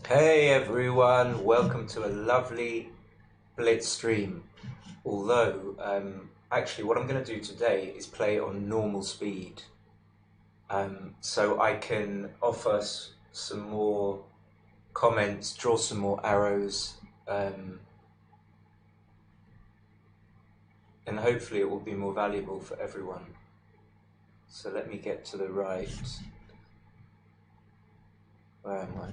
Hey everyone, welcome to a lovely Blitz stream. Although, actually what I'm going to do today is play on normal speed. So I can offer some more comments, draw some more arrows, and hopefully it will be more valuable for everyone. So let me get to the right. Where am I?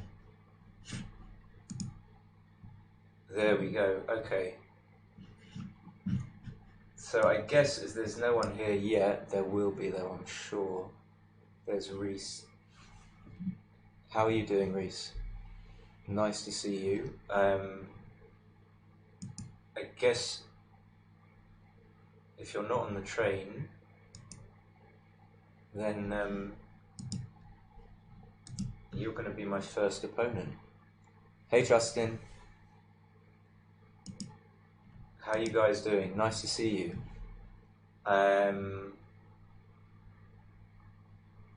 There we go, okay. So I guess as there's no one here yet, there will be though, I'm sure. There's Reese. How are you doing, Reese? Nice to see you. I guess if you're not on the train, then you're going to be my first opponent. Hey Justin, how are you guys doing? Nice to see you.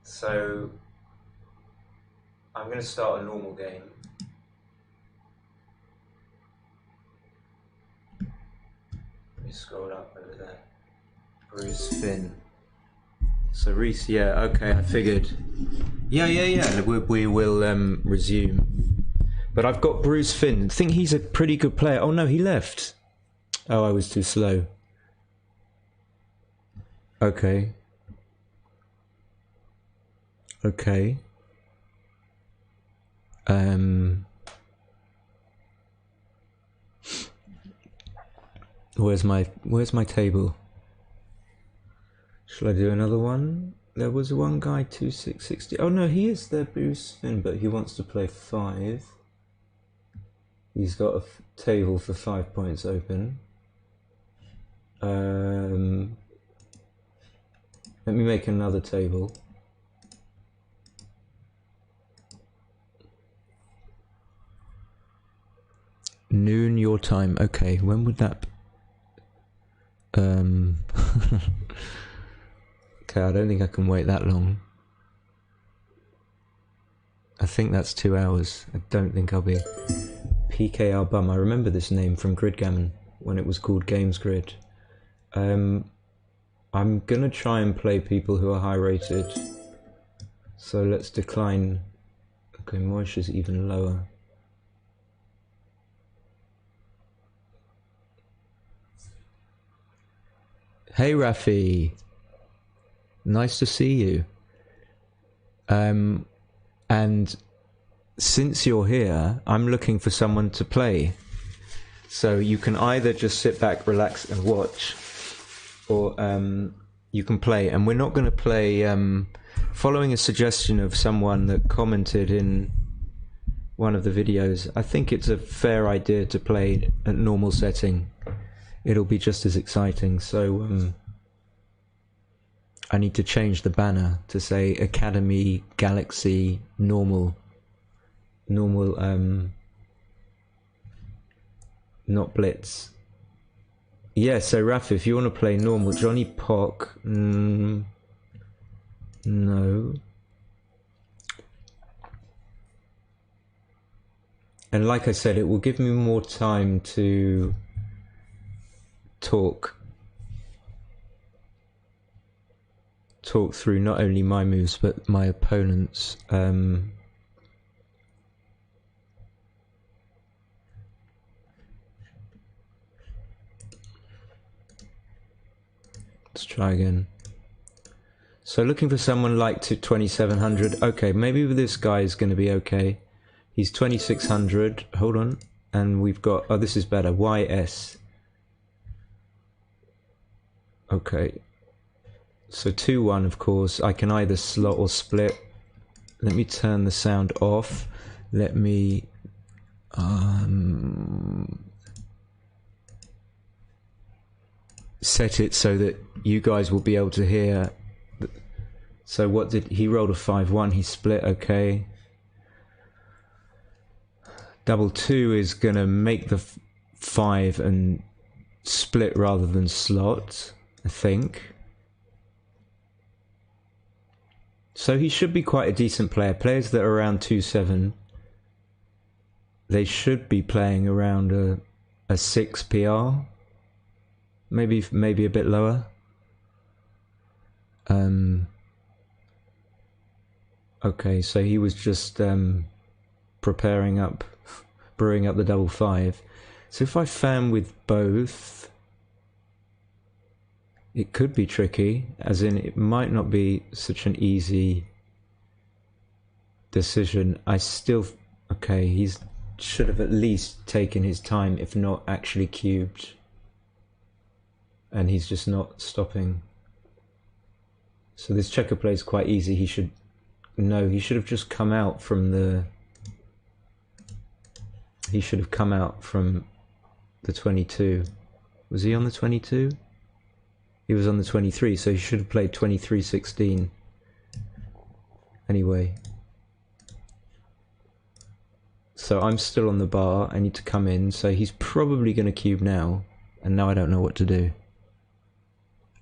So I'm going to start a normal game. Let me scroll up over there. Bruce Finn. So Reese, yeah, okay, I figured. Yeah. We will resume. But I've got Bruce Finn. I think he's a pretty good player. Oh no, he left. Oh, I was too slow. Okay. Okay. Where's my table? Shall I do another one? There was one guy 2660. Oh no, he is there, Bruce Finn, but he wants to play 5. He's got a table for 5 points open. Let me make another table. Noon your time. Okay, when would that? Okay, I don't think I can wait that long. I think that's 2 hours. I don't think I'll be. PKR Bum. I remember this name from Grid Gammon when it was called Games Grid. I'm gonna try and play people who are high rated. So let's decline. Okay, Moish is even lower. Hey Rafi, nice to see you. And since you're here, I'm looking for someone to play. So you can either just sit back, relax and watch, or you can play. And we're not going to play, following a suggestion of someone that commented in one of the videos, I think it's a fair idea to play at normal setting. It'll be just as exciting. So I need to change the banner to say Academy, Galaxy, Normal, not Blitz. Yeah, so Raf, if you want to play normal, Johnny Pock, no. And like I said, it will give me more time to talk through not only my moves but my opponents. Let's try again. So looking for someone like 2700. Okay, maybe this guy is going to be okay. He's 2600. Hold on. And we've got, oh, this is better. YS. Okay. So 2-1, of course. I can either slot or split. Let me turn the sound off. Let me set it so that you guys will be able to hear. So what did he rolled? A 5-1. He split. Okay. 2-2 is gonna make the 5 and split rather than slot, I think. So he should be quite a decent player. Players that are around 2-7 they should be playing around a 6 PR, maybe a bit lower. Okay, so he was just brewing up the double 5. So if I fan with both, it could be tricky, as in it might not be such an easy decision. I still, okay, he's should have at least taken his time, if not actually cubed, and he's just not stopping. So this checker play is quite easy. He should have just come out from the 22. Was he on the 22? He was on the 23, so he should have played 23-16. Anyway. So I'm still on the bar, I need to come in, so he's probably going to cube now, and now I don't know what to do.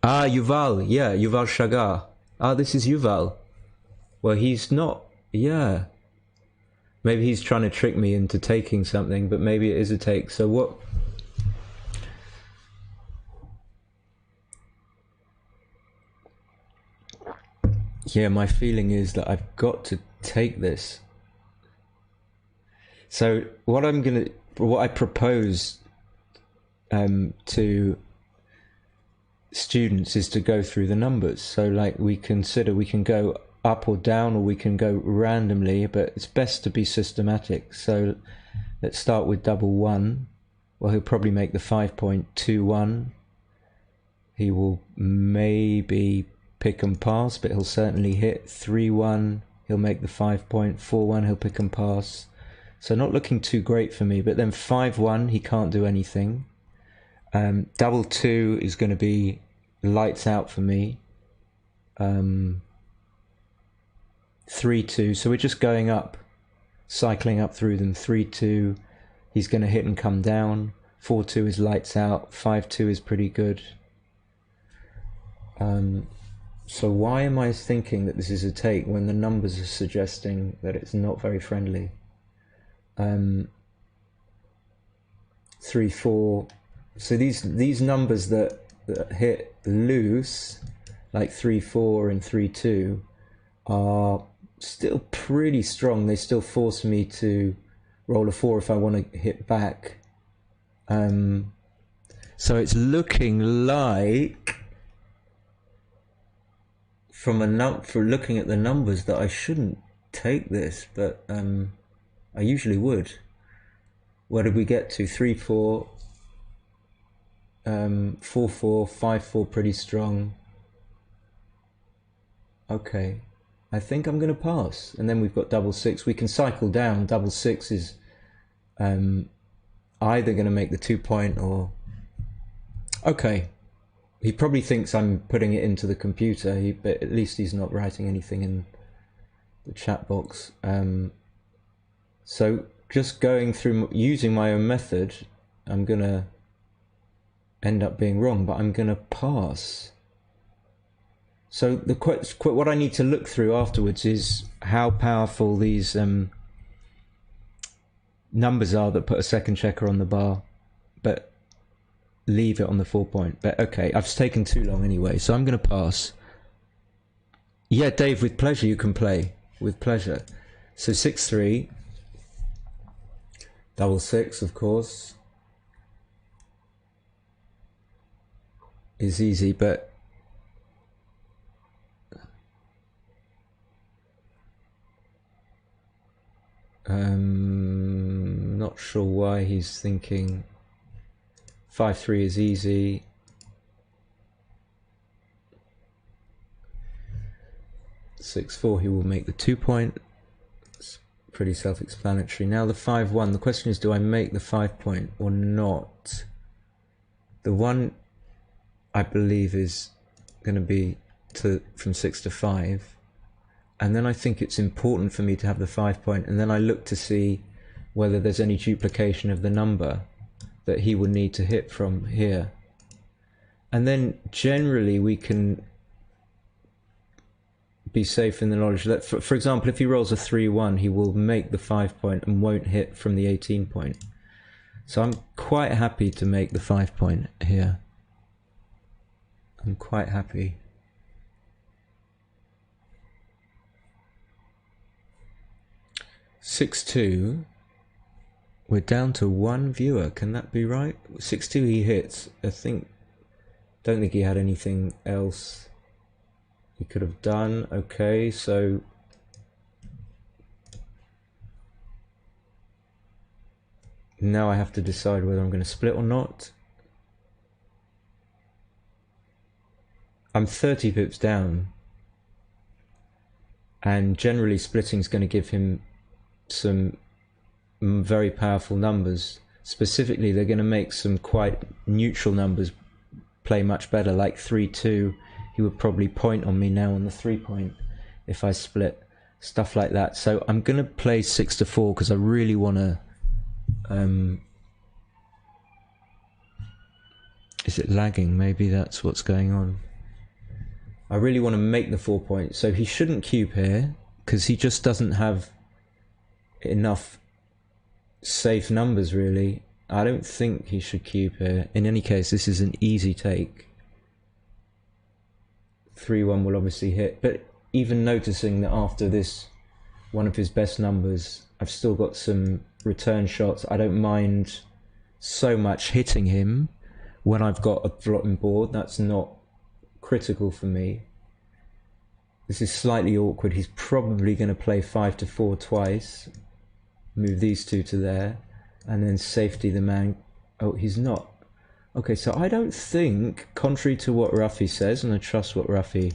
Ah, Yuval, yeah, Yuval Shagar. Ah, this is Yuval. Well, he's not, yeah. Maybe he's trying to trick me into taking something, but maybe it is a take. So what? Yeah, my feeling is that I've got to take this. So what I propose to students is to go through the numbers. So like we can go up or down, or we can go randomly, but it's best to be systematic. So let's start with double 1. Well, he'll probably make the 5.21. He will maybe pick and pass, but he'll certainly hit 3-1. He'll make the 5.41. He'll pick and pass. So not looking too great for me. But then 5-1, he can't do anything. Double 2 is going to be lights out for me. 3-2, so we're just going up, cycling up through them. 3-2, he's going to hit and come down. 4-2 is lights out. 5-2 is pretty good. So why am I thinking that this is a take when the numbers are suggesting that it's not very friendly? 3-4. So these numbers that hit loose, like 3-4 and 3-2, are still pretty strong. They still force me to roll a 4 if I want to hit back. So it's looking like, for looking at the numbers, that I shouldn't take this, but I usually would. Where did we get to? 3-4, 4-4, 5-4, pretty strong. Okay, I think I'm going to pass. And then we've got double 6. We can cycle down. Double 6 is either going to make the 2-point or... Okay, he probably thinks I'm putting it into the computer, but at least he's not writing anything in the chat box. So just going through, using my own method, I'm going to end up being wrong, but I'm going to pass. So what I need to look through afterwards is how powerful these numbers are that put a second checker on the bar, but leave it on the 4-point. But okay, I've taken too long anyway, so I'm going to pass. Yeah, Dave, with pleasure you can play. With pleasure. So 6-3. Double 6, of course, is easy, but not sure why he's thinking 5-3 is easy. Six-4, he will make the 2-point. It's pretty self-explanatory. Now the 5-1. The question is, do I make the 5-point or not? The 1, I believe, is going to be from 6 to 5. And then I think it's important for me to have the 5-point, and then I look to see whether there's any duplication of the number that he would need to hit from here. And then generally we can be safe in the knowledge that, for example, if he rolls a 3-1, he will make the 5 point and won't hit from the 18 point. So I'm quite happy to make the 5 point here. I'm quite happy. (6-2). We're down to one viewer. Can that be right? 6-2 he hits. Don't think he had anything else he could have done. Okay, so now I have to decide whether I'm going to split or not. I'm 30 pips down, and generally splitting is going to give him some very powerful numbers. Specifically, they're going to make some quite neutral numbers play much better, like 3-2. He would probably point on me now on the 3 point if I split, stuff like that. So I'm going to play 6-4 because I really want to is it lagging? Maybe that's what's going on. I really want to make the 4 point. So he shouldn't cube here because he just doesn't have enough safe numbers, really. I don't think he should cube here. In any case, this is an easy take. 3-1 will obviously hit, but even noticing that after this, one of his best numbers, I've still got some return shots. I don't mind so much hitting him when I've got a flopping board. That's not critical for me. This is slightly awkward. He's probably going to play 5-4 twice, move these two to there, and then safety the man. Oh, he's not. Okay, so I don't think, contrary to what Ruffy says, and I trust what Ruffy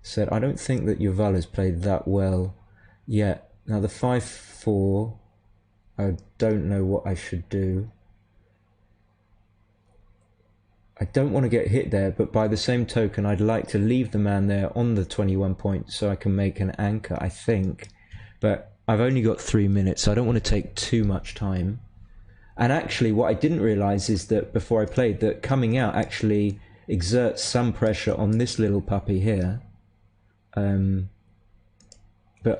said, I don't think that Yuval has played that well yet. Now the 5-4, I don't know what I should do. I don't want to get hit there, but by the same token, I'd like to leave the man there on the 21 point so I can make an anchor, I think. But I've only got 3 minutes, so I don't want to take too much time. And actually, what I didn't realise is that before I played, that coming out actually exerts some pressure on this little puppy here. But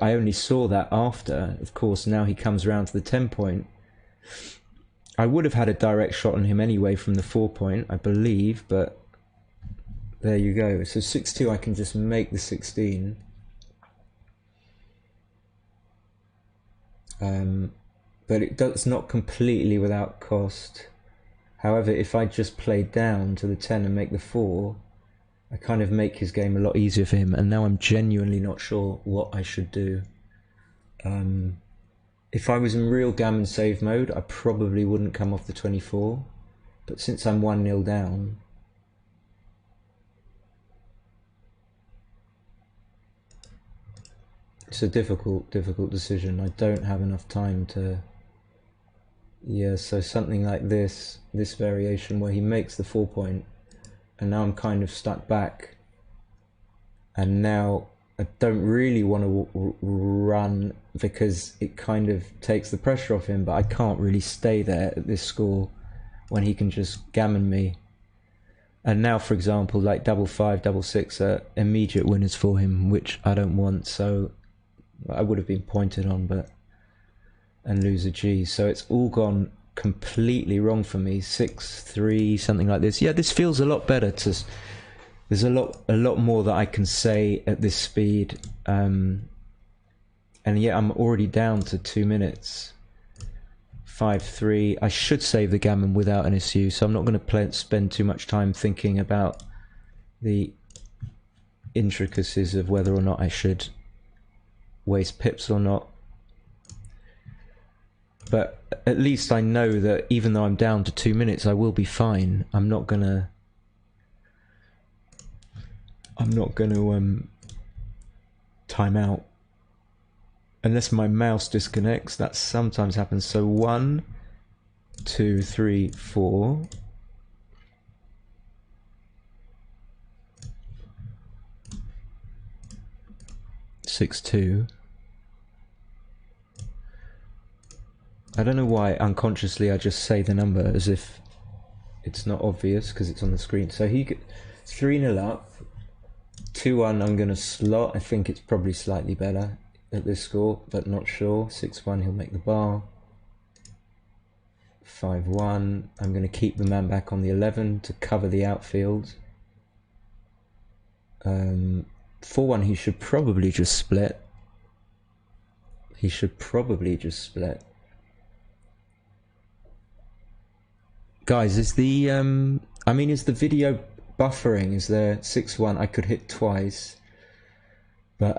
I only saw that after. Of course, now he comes around to the 10 point. I would have had a direct shot on him anyway from the 4 point, I believe, but there you go. So 6-2, I can just make the 16. But it's not completely without cost. However, if I just play down to the 10 and make the 4, I kind of make his game a lot easier for him, and now I'm genuinely not sure what I should do. If I was in real gammon save mode, I probably wouldn't come off the 24, but since I'm 1-0 down, it's a difficult decision. I don't have enough time to... Yeah, so something like this variation where he makes the 4 point, and now I'm kind of stuck back, and now I don't really want to run because it kind of takes the pressure off him, but I can't really stay there at this score when he can just gammon me. And now, for example, like 5-5, 6-6 are immediate winners for him, which I don't want, so I would have been pointed on, and lose a G. So it's all gone completely wrong for me. 6-3, something like this. Yeah, this feels a lot better. There's a lot more that I can say at this speed. And yeah, I'm already down to 2 minutes. 5-3. I should save the gammon without an issue, so I'm not going to spend too much time thinking about the intricacies of whether or not I should waste pips or not. But at least I know that even though I'm down to 2 minutes, I will be fine. I'm not gonna time out unless my mouse disconnects. That sometimes happens. So 1, 2, 3, 4. Six, 2. I don't know why unconsciously I just say the number as if it's not obvious because it's on the screen. So he 3-0 up. 2-1 I'm going to slot. I think it's probably slightly better at this score, but not sure. 6-1 he'll make the bar. 5-1 I'm going to keep the man back on the 11 to cover the outfield. 4-1 he should probably just split. He should probably just split. Guys, is the I mean, is the video buffering? Is there 6-1? I could hit twice, but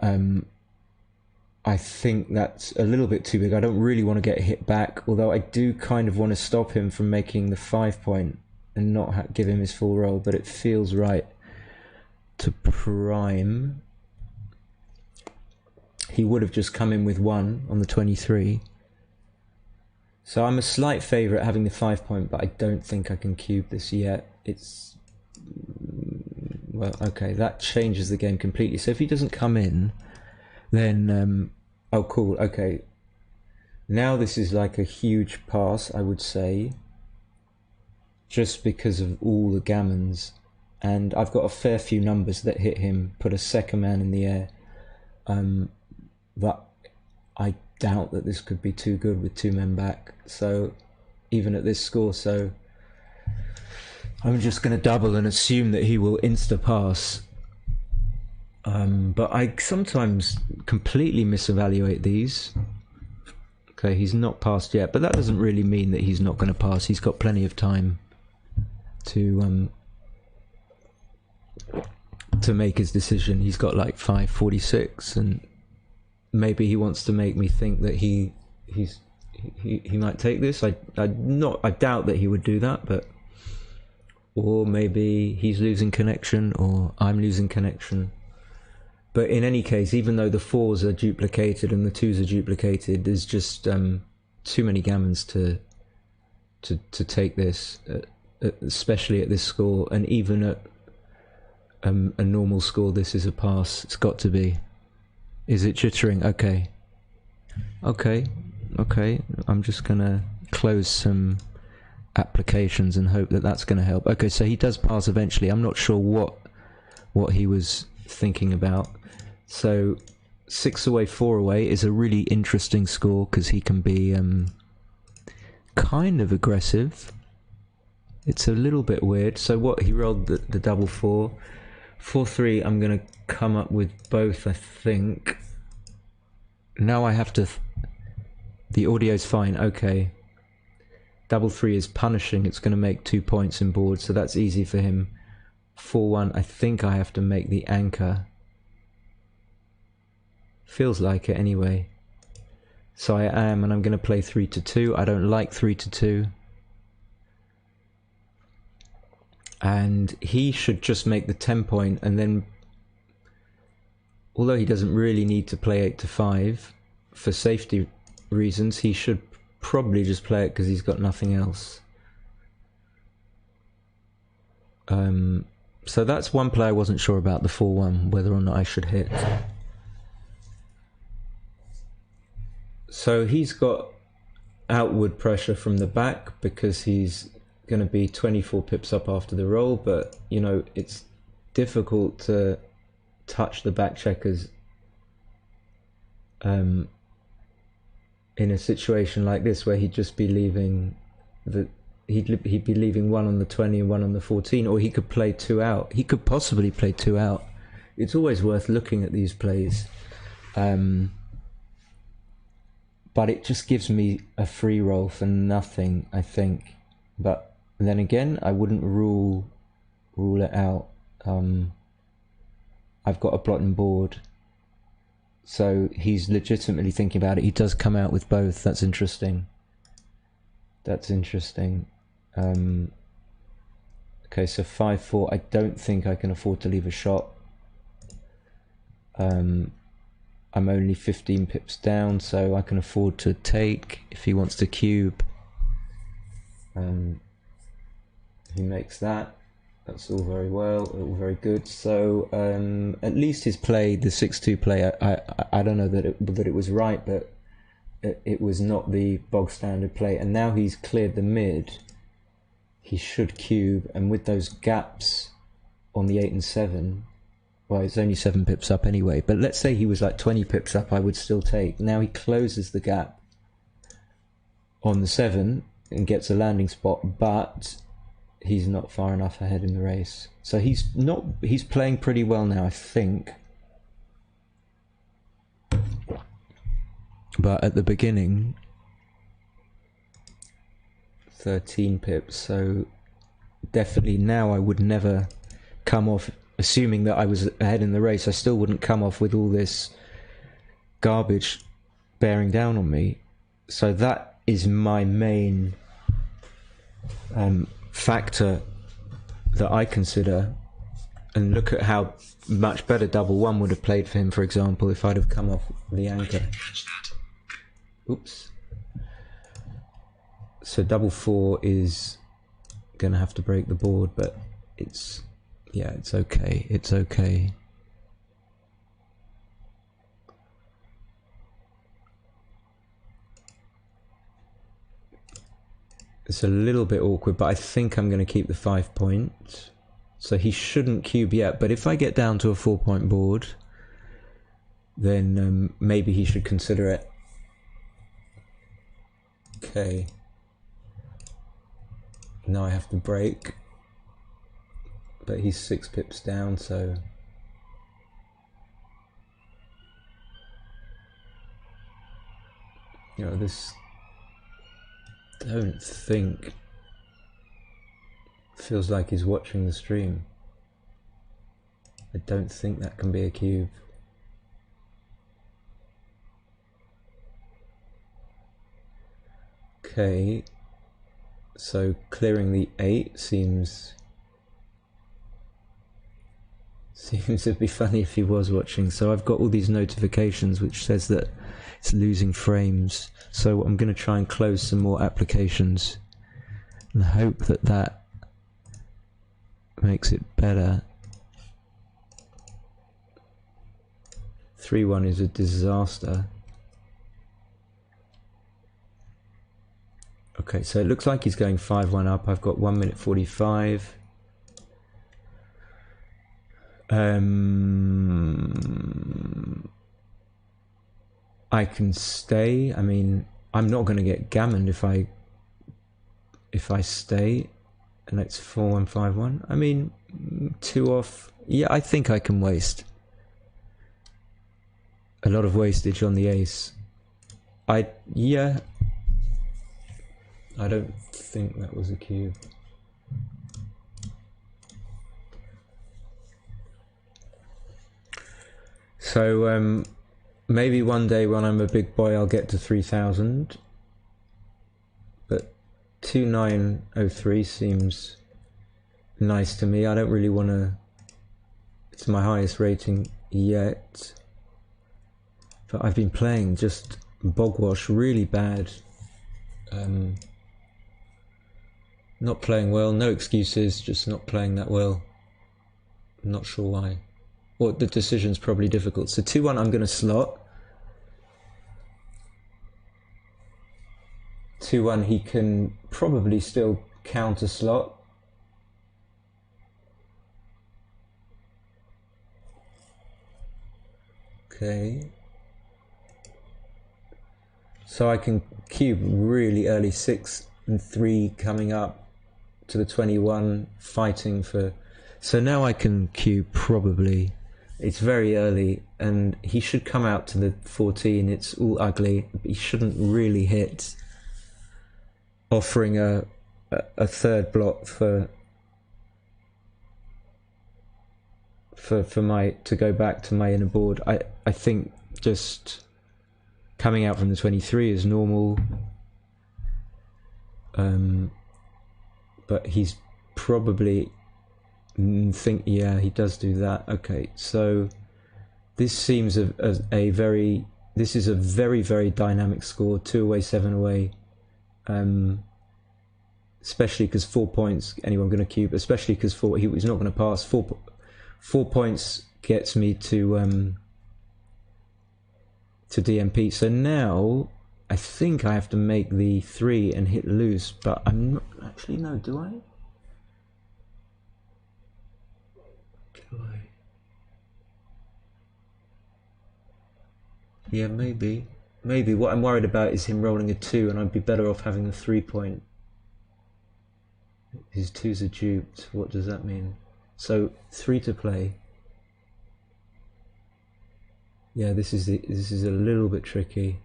I think that's a little bit too big. I don't really want to get hit back, although I do kind of want to stop him from making the 5-point and not give him his full roll, but it feels right to prime. He would have just come in with 1 on the 23. So I'm a slight favourite having the 5-point, but I don't think I can cube this yet. It's... well, okay, that changes the game completely. So if he doesn't come in, then... oh, cool, okay. Now this is like a huge pass, I would say, just because of all the gammons. And I've got a fair few numbers that hit him, put a second man in the air. But I doubt that this could be too good with 2 men back. So even at this score, so I'm just going to double and assume that he will insta pass. But I sometimes completely misevaluate these. Okay, he's not passed yet, but that doesn't really mean that he's not going to pass. He's got plenty of time to make his decision. He's got like 5:46, and maybe he wants to make me think that he might take this. I doubt that he would do that, but or maybe he's losing connection, or I'm losing connection. But in any case, even though the 4s are duplicated and the 2s are duplicated, there's just too many gammons to take this, especially at this score, and even at a normal score, this is a pass. It's got to be. Is it jittering? Okay. Okay. I'm just gonna close some applications and hope that that's gonna help. Okay, so he does pass eventually. I'm not sure what he was thinking about. So 6 away, 4 away is a really interesting score because he can be kind of aggressive. It's a little bit weird. So what he rolled the double 4. 4-3 I'm gonna come up with both, I think. Now I have to the audio's fine. Okay, double 3 is punishing. It's gonna make 2 points in board, so that's easy for him. 4-1 I think I have to make the anchor. Feels like it anyway. So I am, and I'm gonna play 3-2. I don't like 3-2. And he should just make the 10-point, and then, although he doesn't really need to play 8-5 for safety reasons, he should probably just play it because he's got nothing else. So that's one play I wasn't sure about, the 4-1, whether or not I should hit. So he's got outward pressure from the back because he's going to be 24 pips up after the roll, but you know, it's difficult to touch the back checkers in a situation like this where he'd just be leaving he'd be leaving 1 on the 20 and 1 on the 14, or he could play 2 out. He could possibly play 2 out. It's always worth looking at these plays, but it just gives me a free roll for nothing, I think. But then again, I wouldn't rule it out. I've got a blotting board, so he's legitimately thinking about it. He does come out with both. That's interesting. That's interesting. Okay, so 5-4. I don't think I can afford to leave a shot. I'm only 15 pips down, so I can afford to take if he wants to cube. He makes that. That's all very well, all very good. So at least his play, the 6-2 play, I don't know that it was right, but it was not the bog standard play. And now he's cleared the mid, he should cube, and with those gaps on the 8 and 7, well, it's only 7 pips up anyway, but let's say he was like 20 pips up, I would still take. Now he closes the gap on the 7 and gets a landing spot, but he's not far enough ahead in the race. So he's playing pretty well now, I think. But at the beginning, 13 pips, so definitely now I would never come off, assuming that I was ahead in the race, I still wouldn't come off with all this garbage bearing down on me. So that is my main factor that I consider. And look at how much better double 1 would have played for him, for example, if I'd have come off the anchor. Oops. So double 4 is gonna have to break the board, but it's, yeah, it's okay. It's okay. It's a little bit awkward, but I think I'm going to keep the 5 point. So he shouldn't cube yet, but if I get down to a 4-point board, then maybe he should consider it. Okay. Now I have to break. But he's 6 pips down, so... You know, this... don't think feels like he's watching the stream. I don't think that can be a cube. Okay, so clearing the 8 seems it'd be funny if he was watching. So I've got all these notifications which says that it's losing frames, so I'm going to try and close some more applications and hope that that makes it better. 3-1 is a disaster. Okay, so it looks like he's going 5-1 up. I've got 1 minute 45. I can stay. I mean, I'm not going to get gammoned if I stay, and it's 4-1 5-1. I mean, 2 off. Yeah, I think I can waste a lot of wastage on the ace. Yeah. I don't think that was a cube. So maybe one day when I'm a big boy I'll get to 3,000, but 2903 seems nice to me. I don't really want to, it's my highest rating yet, but I've been playing just bogwash really bad. Not playing well, no excuses, just not playing that well. I'm not sure why. Well, the decision's probably difficult. So 2-1 I'm going to slot. 2-1 he can probably still counter slot. Okay. So I can cube really early, 6 and 3 coming up to the 21, fighting for... So now I can cube probably. It's very early, and he should come out to the 14. It's all ugly. He shouldn't really hit. Offering a third block for my to go back to my inner board. I think just coming out from the 23 is normal. But he's probably yeah, he does do that. Okay, so this seems a very, this is a very, very dynamic score. 2 away, 7 away. Especially because 4 points, anyone going to cube, especially because he's not going to pass. 4 points gets me to DMP. So now I think I have to make the 3 and hit loose, but I'm not actually. No, do I? Yeah, maybe. Maybe. What I'm worried about is him rolling a 2, and I'd be better off having the 3-point. His 2s are duped. What does that mean? So 3 to play. Yeah, this is a little bit tricky.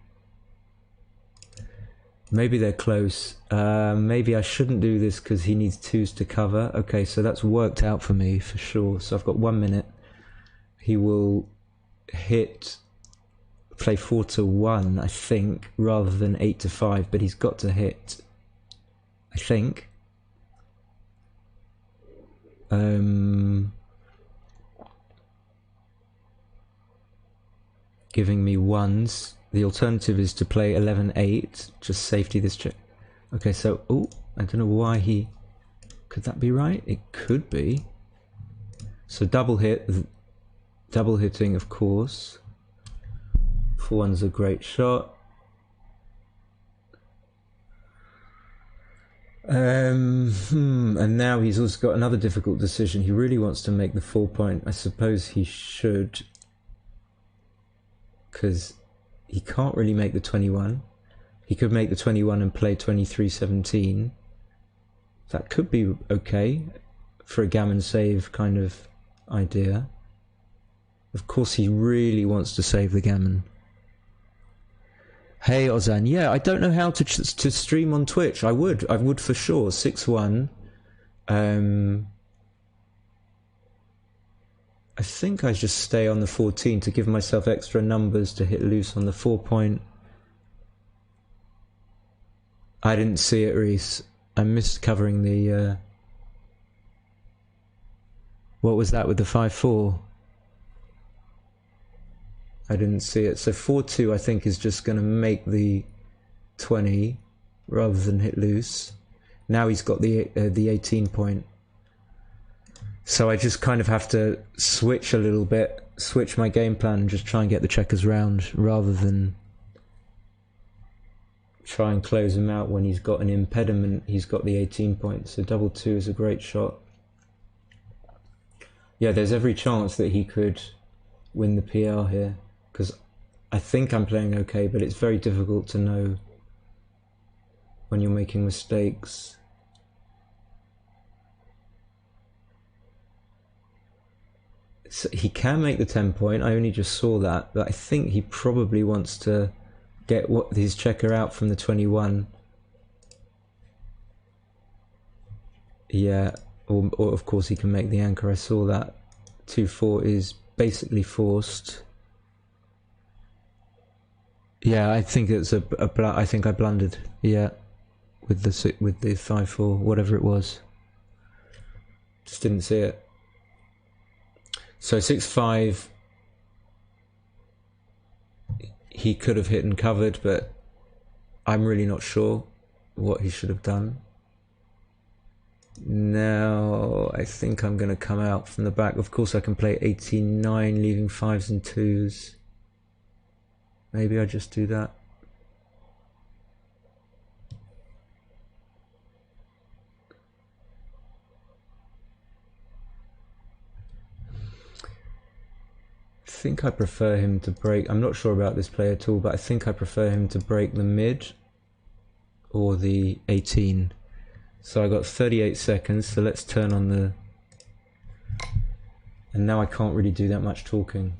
Maybe they're close. Maybe I shouldn't do this because he needs 2s to cover. Okay, so that's worked out for me for sure. So I've got 1 minute. He will play 4 to 1, I think, rather than 8 to 5, but he's got to hit, I think. Giving me 1s. The alternative is to play 11-8, just safety this check. Okay, so, oh, I don't know why he... Could that be right? It could be. So double hitting, of course. 4-1's a great shot. And now he's also got another difficult decision. He really wants to make the 4-point. I suppose he should, because he can't really make the 21. He could make the 21 and play 23-17. That could be okay for a gammon save kind of idea. Of course he really wants to save the gammon. Hey Ozan, yeah, I don't know how to stream on Twitch. I would for sure. 6-1. I think I just stay on the 14 to give myself extra numbers to hit loose on the 4-point. I didn't see it, Reese. I missed covering the... What was that with the 5-4? I didn't see it. So 4-2 I think is just going to make the 20 rather than hit loose. Now he's got the 18-point. So I just kind of have to switch a little bit, switch my game plan and just try and get the checkers round rather than try and close him out when he's got an impediment. He's got the 18 points. So double 2 is a great shot. Yeah, there's every chance that he could win the PL here, because I think I'm playing okay, but it's very difficult to know when you're making mistakes. So he can make the 10-point, I only just saw that, but I think he probably wants to get his checker out from the 21. Yeah, or of course he can make the anchor, I saw that. 2-4 is basically forced. Yeah, I think it's I think I blundered, yeah, with the 5-4, whatever it was. Just didn't see it. So 6-5, he could have hit and covered, but I'm really not sure what he should have done. Now I think I'm going to come out from the back. Of course I can play 18-9, leaving 5s and 2s. Maybe I just do that. I think I prefer him to break. I'm not sure about this play at all, but I think I prefer him to break the mid or the 18. So I got 38 seconds, so let's turn on the... And now I can't really do that much talking.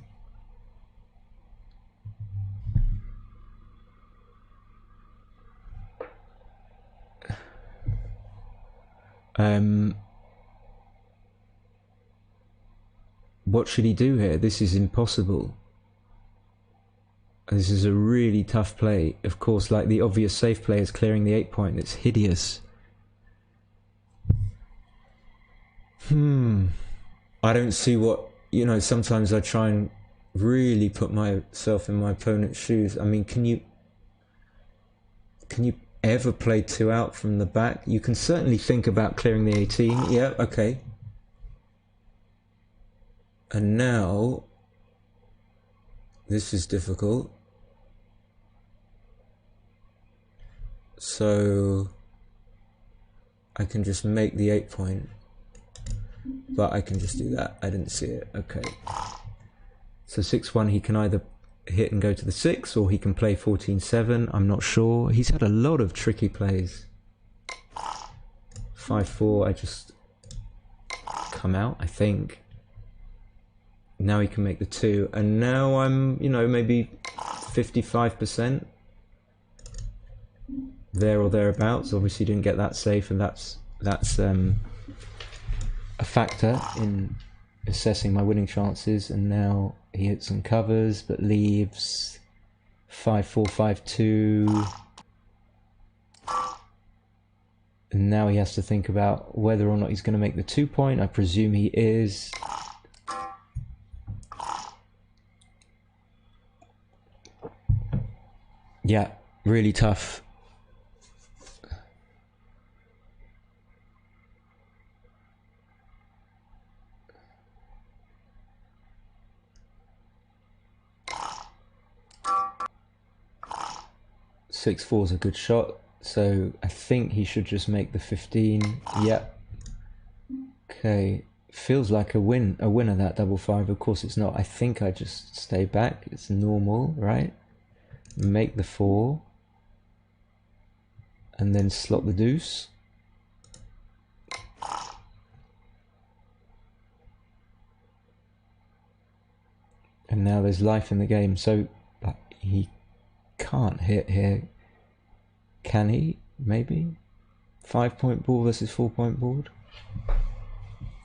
What should he do here? This is impossible. This is a really tough play. Of course, like the obvious safe play is clearing the 8-point. It's hideous. I don't see what... You know, sometimes I try and really put myself in my opponent's shoes. I mean, can you ever play 2 out from the back? You can certainly think about clearing the 18. Yeah, okay. And now, this is difficult. So, I can just make the 8-point. But I can just do that. I didn't see it. Okay. So 6-1, he can either hit and go to the 6, or he can play 14-7. I'm not sure. He's had a lot of tricky plays. 5-4, I just come out, I think. Now he can make the 2, and now I'm, you know, maybe 55% there or thereabouts. Obviously didn't get that safe, and that's a factor in assessing my winning chances. And now he hits some covers but leaves 5-4, 5-2. And now he has to think about whether or not he's going to make the 2 point. I presume he is. Yeah, really tough. Six four is a good shot, so I think he should just make the 15. Yeah. Okay, feels like a winner, that double 5. Of course it's not. I think I just stay back. It's normal, right? Make the 4, and then slot the deuce. And now there's life in the game, so he can't hit here. Can he? Maybe? 5-point board versus 4-point board?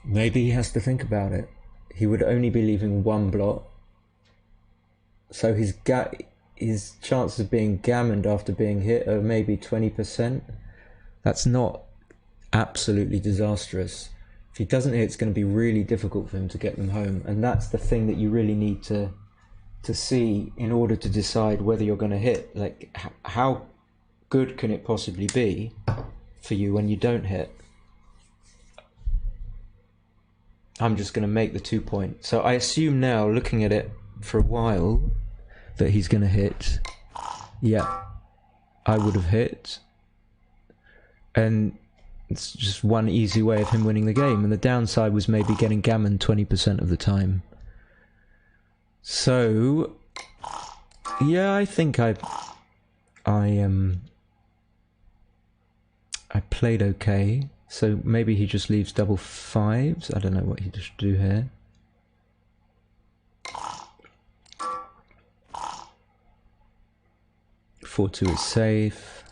Maybe he has to think about it. He would only be leaving 1 blot. So his chances of being gammoned after being hit are maybe 20%. That's not absolutely disastrous. If he doesn't hit, it's going to be really difficult for him to get them home. And that's the thing that you really need to see in order to decide whether you're going to hit. Like, how good can it possibly be for you when you don't hit? I'm just going to make the 2 point. So I assume now, looking at it for a while, that he's going to hit. Yeah, I would have hit. And it's just one easy way of him winning the game. And the downside was maybe getting gammon 20% of the time. So, yeah, I think I played okay. So maybe he just leaves double 5s. I don't know what he should do here. Four two is safe.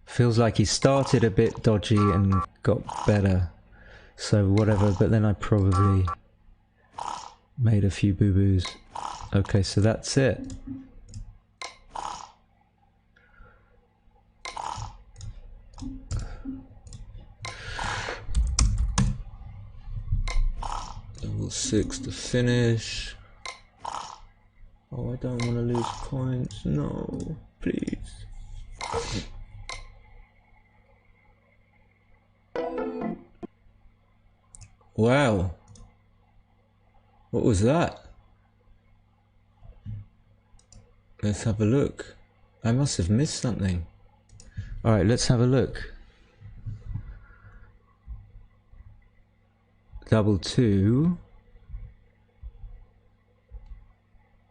Feels like he started a bit dodgy and got better. So whatever, but then I probably made a few boo-boos. Okay, so that's it. Double 6 to finish. Oh, I don't want to lose points. No, please. Wow. What was that? Let's have a look. I must have missed something. Alright, let's have a look. Double 2.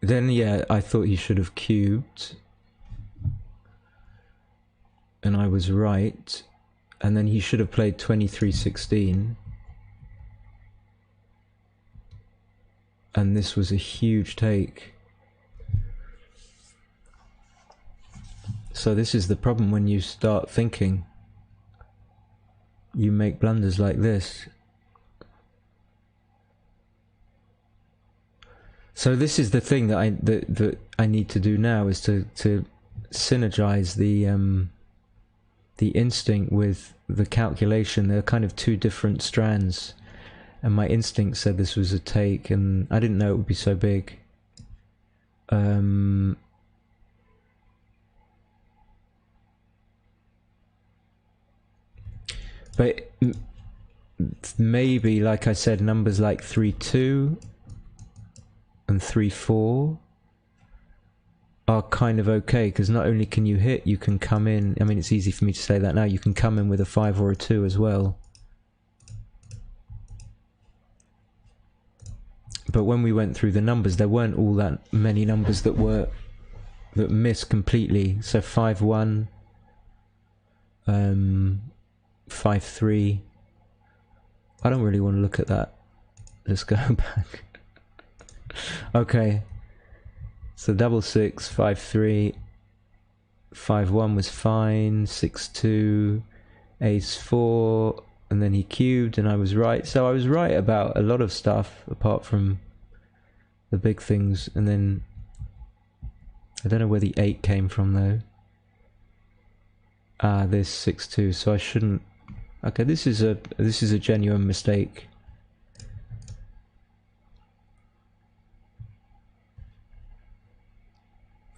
Then, yeah, I thought he should have cubed. And I was right. And then he should have played 23-16. And this was a huge take. So this is the problem when you start thinking. You make blunders like this. So this is the thing that I need to do now, is to synergize the instinct with the calculation. They're kind of two different strands. And my instinct said this was a take, and I didn't know it would be so big. But maybe, like I said, numbers like 3-2 and 3-4 are kind of okay, because not only can you hit, you can come in. I mean, it's easy for me to say that now. You can come in with a 5 or a 2 as well. But when we went through the numbers, there weren't all that many numbers that missed completely. So 5-1, 5-3. I don't really want to look at that. Let's go back. Okay. So 6-6, 5-3, 5-1 was fine, 6-2, ace-4, and then he cubed and I was right. So I was right about a lot of stuff apart from the big things. And then I don't know where the 8 came from though. Ah, this 6-2, so I shouldn't. Okay, this is a genuine mistake.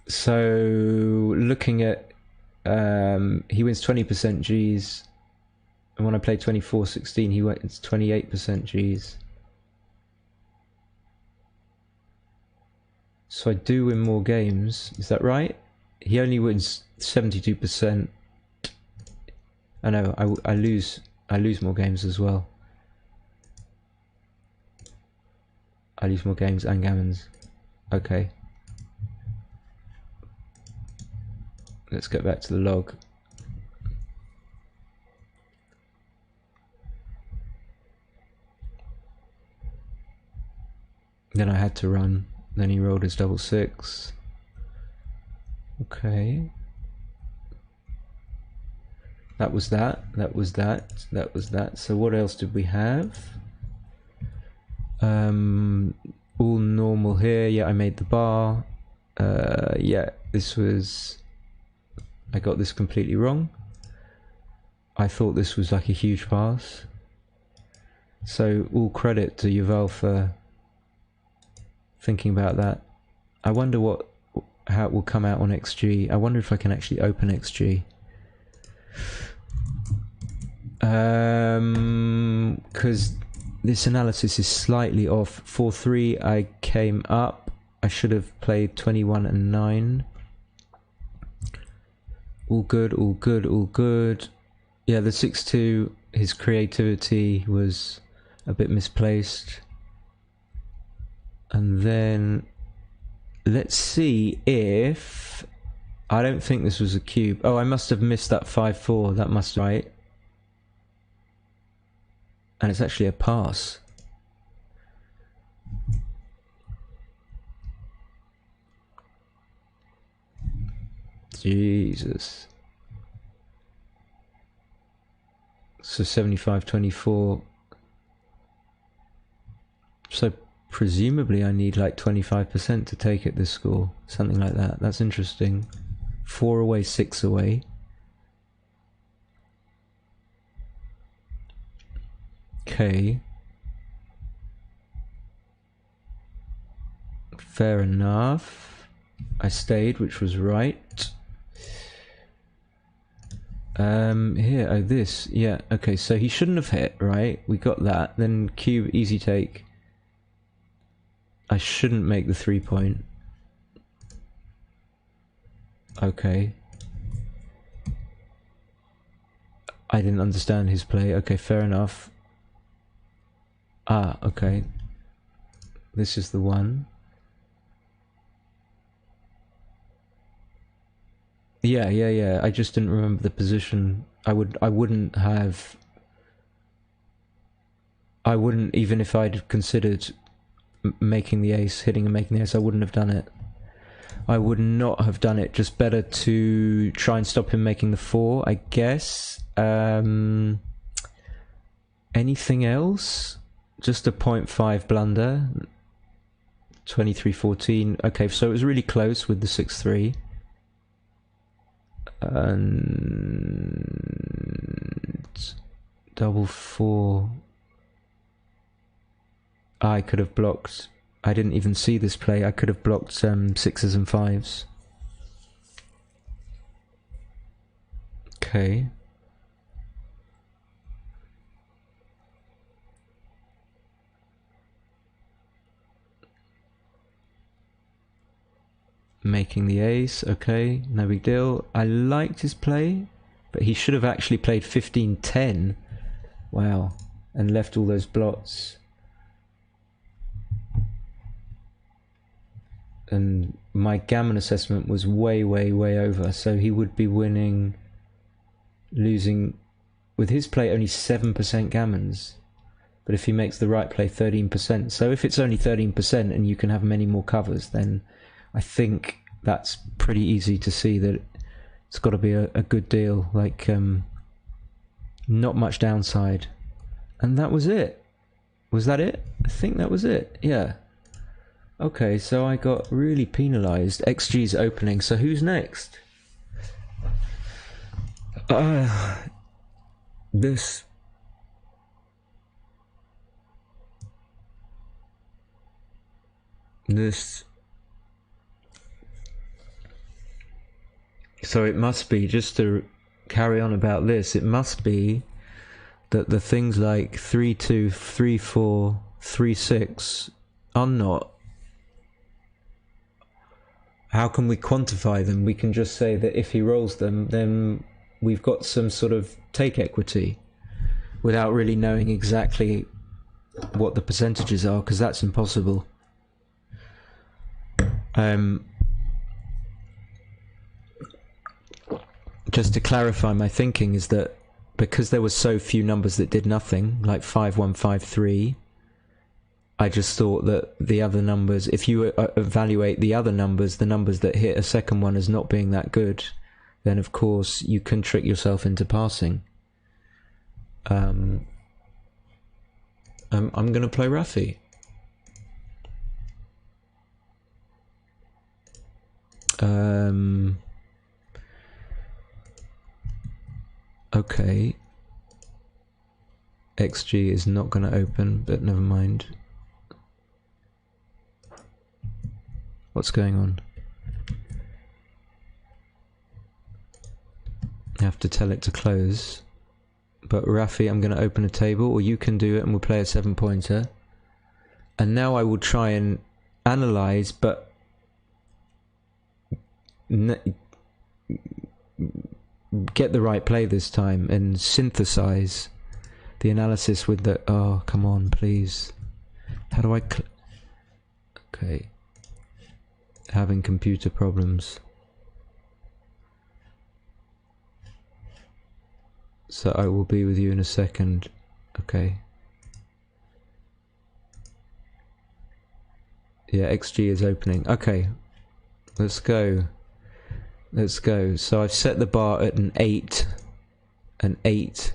So looking at he wins 20% G's, and when I played 24-16 he went 28% G's. So I do win more games, is that right? He only wins 72%. I know, I lose more games as well. I lose more games and gammons. Okay. Let's get back to the log. Then I had to run. Then he rolled his 6-6. Okay. That was that. That was that. That was that. So what else did we have? All normal here. Yeah, I made the bar. Yeah, this was... I got this completely wrong. I thought this was like a huge pass. So all credit to Yuval for thinking about that. I wonder how it will come out on XG. I wonder if I can actually open XG. Because this analysis is slightly off. 4-3 I came up. I should have played 21 and 9. All good, all good, all good. Yeah, the 6-2, his creativity was a bit misplaced. And then let's see if... I don't think this was a cube. Oh, I must have missed that 5-4. That must be right. And it's actually a pass. Jesus. So 75-24. So presumably I need like 25% to take it this score. Something like that. That's interesting. 4 away, 6 away. Okay. Fair enough. I stayed, which was right. Here, oh this, yeah, okay, so he shouldn't have hit, right? We got that, then cube, easy take. I shouldn't make the 3-point. Okay. I didn't understand his play, okay, fair enough. Ah, okay. This is the one. Yeah. I just didn't remember the position. I wouldn't, even if I'd considered making the ace, hitting and making the ace, I wouldn't have done it. I would not have done it. Just better to try and stop him making the 4, I guess. Anything else? Just a 0.5 blunder. 23-14. Okay, so it was really close with the 6-3. And 4-4. I could have blocked. I didn't even see this play. I could have blocked 6s and 5s. Okay. making the ace. Okay, no big deal. I liked his play, but he should have actually played 15-10. Wow, and left all those blots. And my gammon assessment was way over, so he would be winning, losing with his play only 7% gammons, but if he makes the right play 13%. So if it's only 13% and you can have many more covers, then I think that's pretty easy to see that it's got to be a good deal, like not much downside. And that was it. Was that it? I think that was it. Yeah. Okay, so I got really penalised. XG's opening, so who's next? This. So it must be, just to carry on about this, it must be that the things like 3-2, 3-4, 3-6 are not. How can we quantify them? We can just say that if he rolls them, then we've got some sort of take equity without really knowing exactly what the percentages are, because that's impossible. Just to clarify my thinking is that because there were so few numbers that did nothing, like 5, 1, 5, 3, I just thought that the other numbers, if you evaluate the other numbers, the numbers that hit a second one as not being that good, then of course you can trick yourself into passing. I'm going to play Rafi. Okay. XG is not going to open, but never mind. What's going on? I have to tell it to close. But Rafi, I'm going to open a table, or you can do it and we'll play a 7-pointer. And now I will try and analyze, but get the right play this time and synthesize the analysis with the... Oh, come on, please. How do I... Okay. Having computer problems. So I will be with you in a second. Okay. Yeah, XG is opening. Okay. Let's go. Let's go. So I've set the bar at an 8. An 8.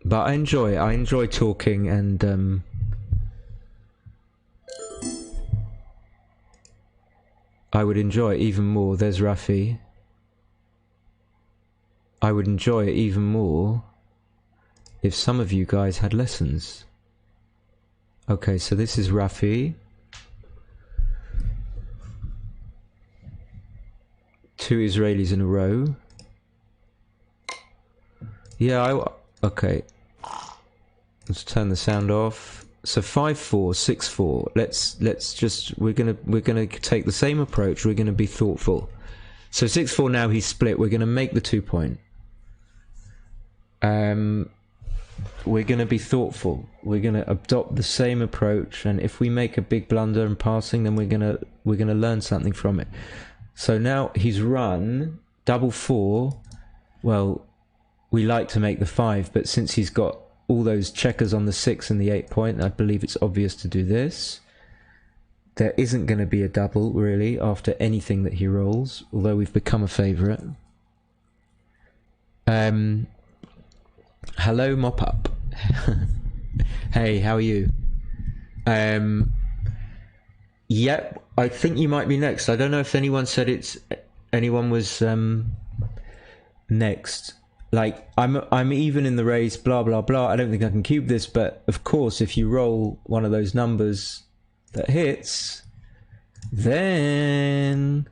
But I enjoy talking and I would enjoy it even more. There's Rafi. I would enjoy it even more if some of you guys had lessons. Okay, so this is Rafi. 2 Israelis in a row. Yeah, okay. Let's turn the sound off. So 5-4, 6-4. Let's just we're gonna take the same approach. We're gonna be thoughtful. So 6-4 now he's split. We're gonna make the 2-point. We're gonna be thoughtful. We're gonna adopt the same approach, and if we make a big blunder in passing, then we're gonna learn something from it. So now he's run double 4. Well, we like to make the 5, but since he's got all those checkers on the 6 and the 8-point, I believe it's obvious to do this. There isn't going to be a double, really, after anything that he rolls, although we've become a favourite. Hello, Mop-Up. Hey, how are you? Yep, I think you might be next. I don't know if anyone said anyone was next. Like, I'm even in the race, blah, blah, blah. I don't think I can cube this, but of course, if you roll one of those numbers that hits, then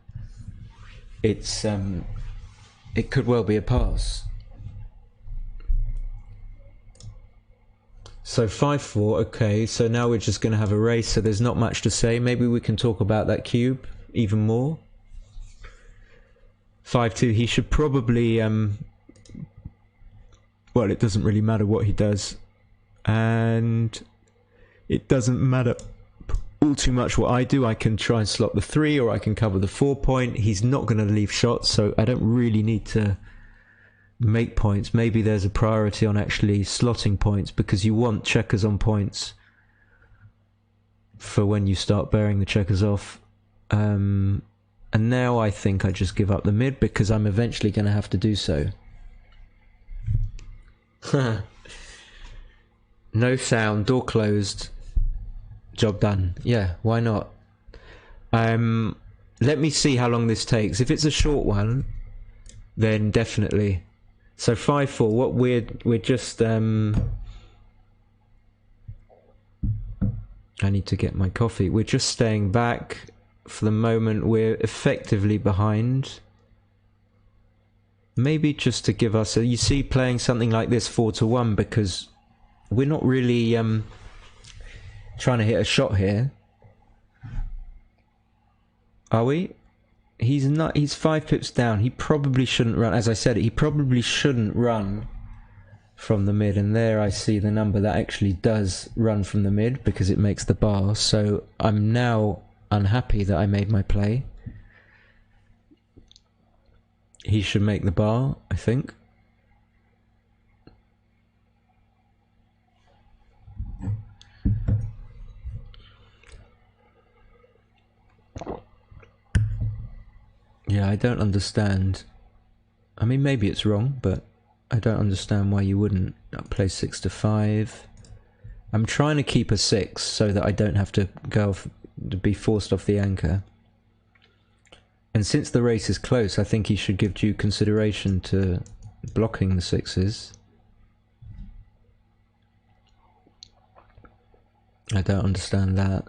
it's, it could well be a pass. So 5-4, okay, so now we're just going to have a race, so there's not much to say. Maybe we can talk about that cube even more. 5-2, he should probably, well, it doesn't really matter what he does. And it doesn't matter all too much what I do. I can try and slot the 3, or I can cover the 4 point. He's not going to leave shots, so I don't really need to make points. Maybe there's a priority on actually slotting points, because you want checkers on points for when you start bearing the checkers off. And now I think I just give up the mid, because I'm eventually going to have to do so. No sound, door closed, job done. Yeah, why not? Let me see how long this takes. If it's a short one, then definitely. So 5-4, what we're just I need to get my coffee. We're just staying back for the moment. We're effectively behind. Maybe just to give us a, you see, playing something like this 4-1, because we're not really trying to hit a shot here, are we? He's not. He's 5 pips down. He probably shouldn't run. As I said, he probably shouldn't run from the mid. And there I see the number that actually does run from the mid, because it makes the bar. So I'm now unhappy that I made my play. He should make the bar, I think. Yeah, I don't understand. I mean, maybe it's wrong, but I don't understand why you wouldn't play 6-5. I'm trying to keep a 6 so that I don't have to go off, to be forced off the anchor. And since the race is close, I think he should give due consideration to blocking the 6s. I don't understand that.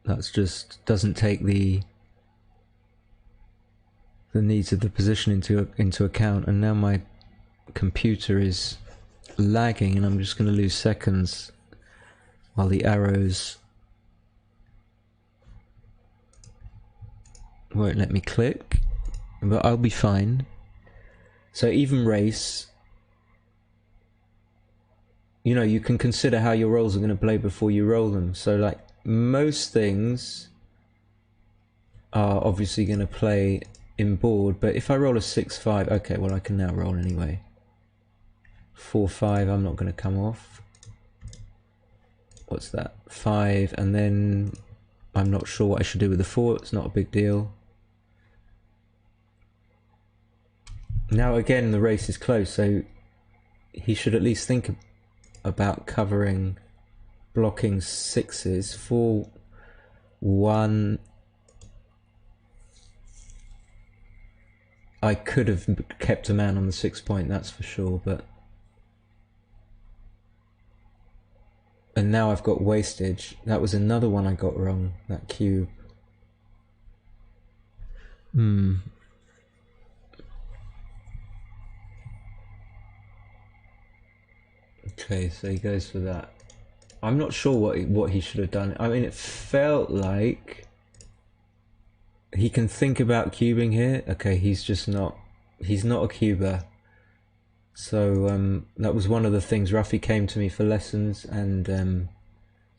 That's just doesn't take the needs of the position into account. And now my computer is lagging, and I'm just going to lose seconds while the arrows won't let me click, but I'll be fine. So even race, you know, you can consider how your rolls are going to play before you roll them. So like most things are obviously going to play in board, but if I roll a 6-5, okay, well I can now roll anyway. 4-5, I'm not going to come off. What's that? 5, and then I'm not sure what I should do with the 4. It's not a big deal. Now again, the race is close, so he should at least think about covering, blocking 6s. 4-1. I could have kept a man on the 6 point, that's for sure, but... And now I've got wastage. That was another one I got wrong, that cube. Okay, so he goes for that. I'm not sure what he should have done. I mean, it felt like he can think about cubing here. Okay, he's not a cuber. So that was one of the things Ruffy came to me for lessons, and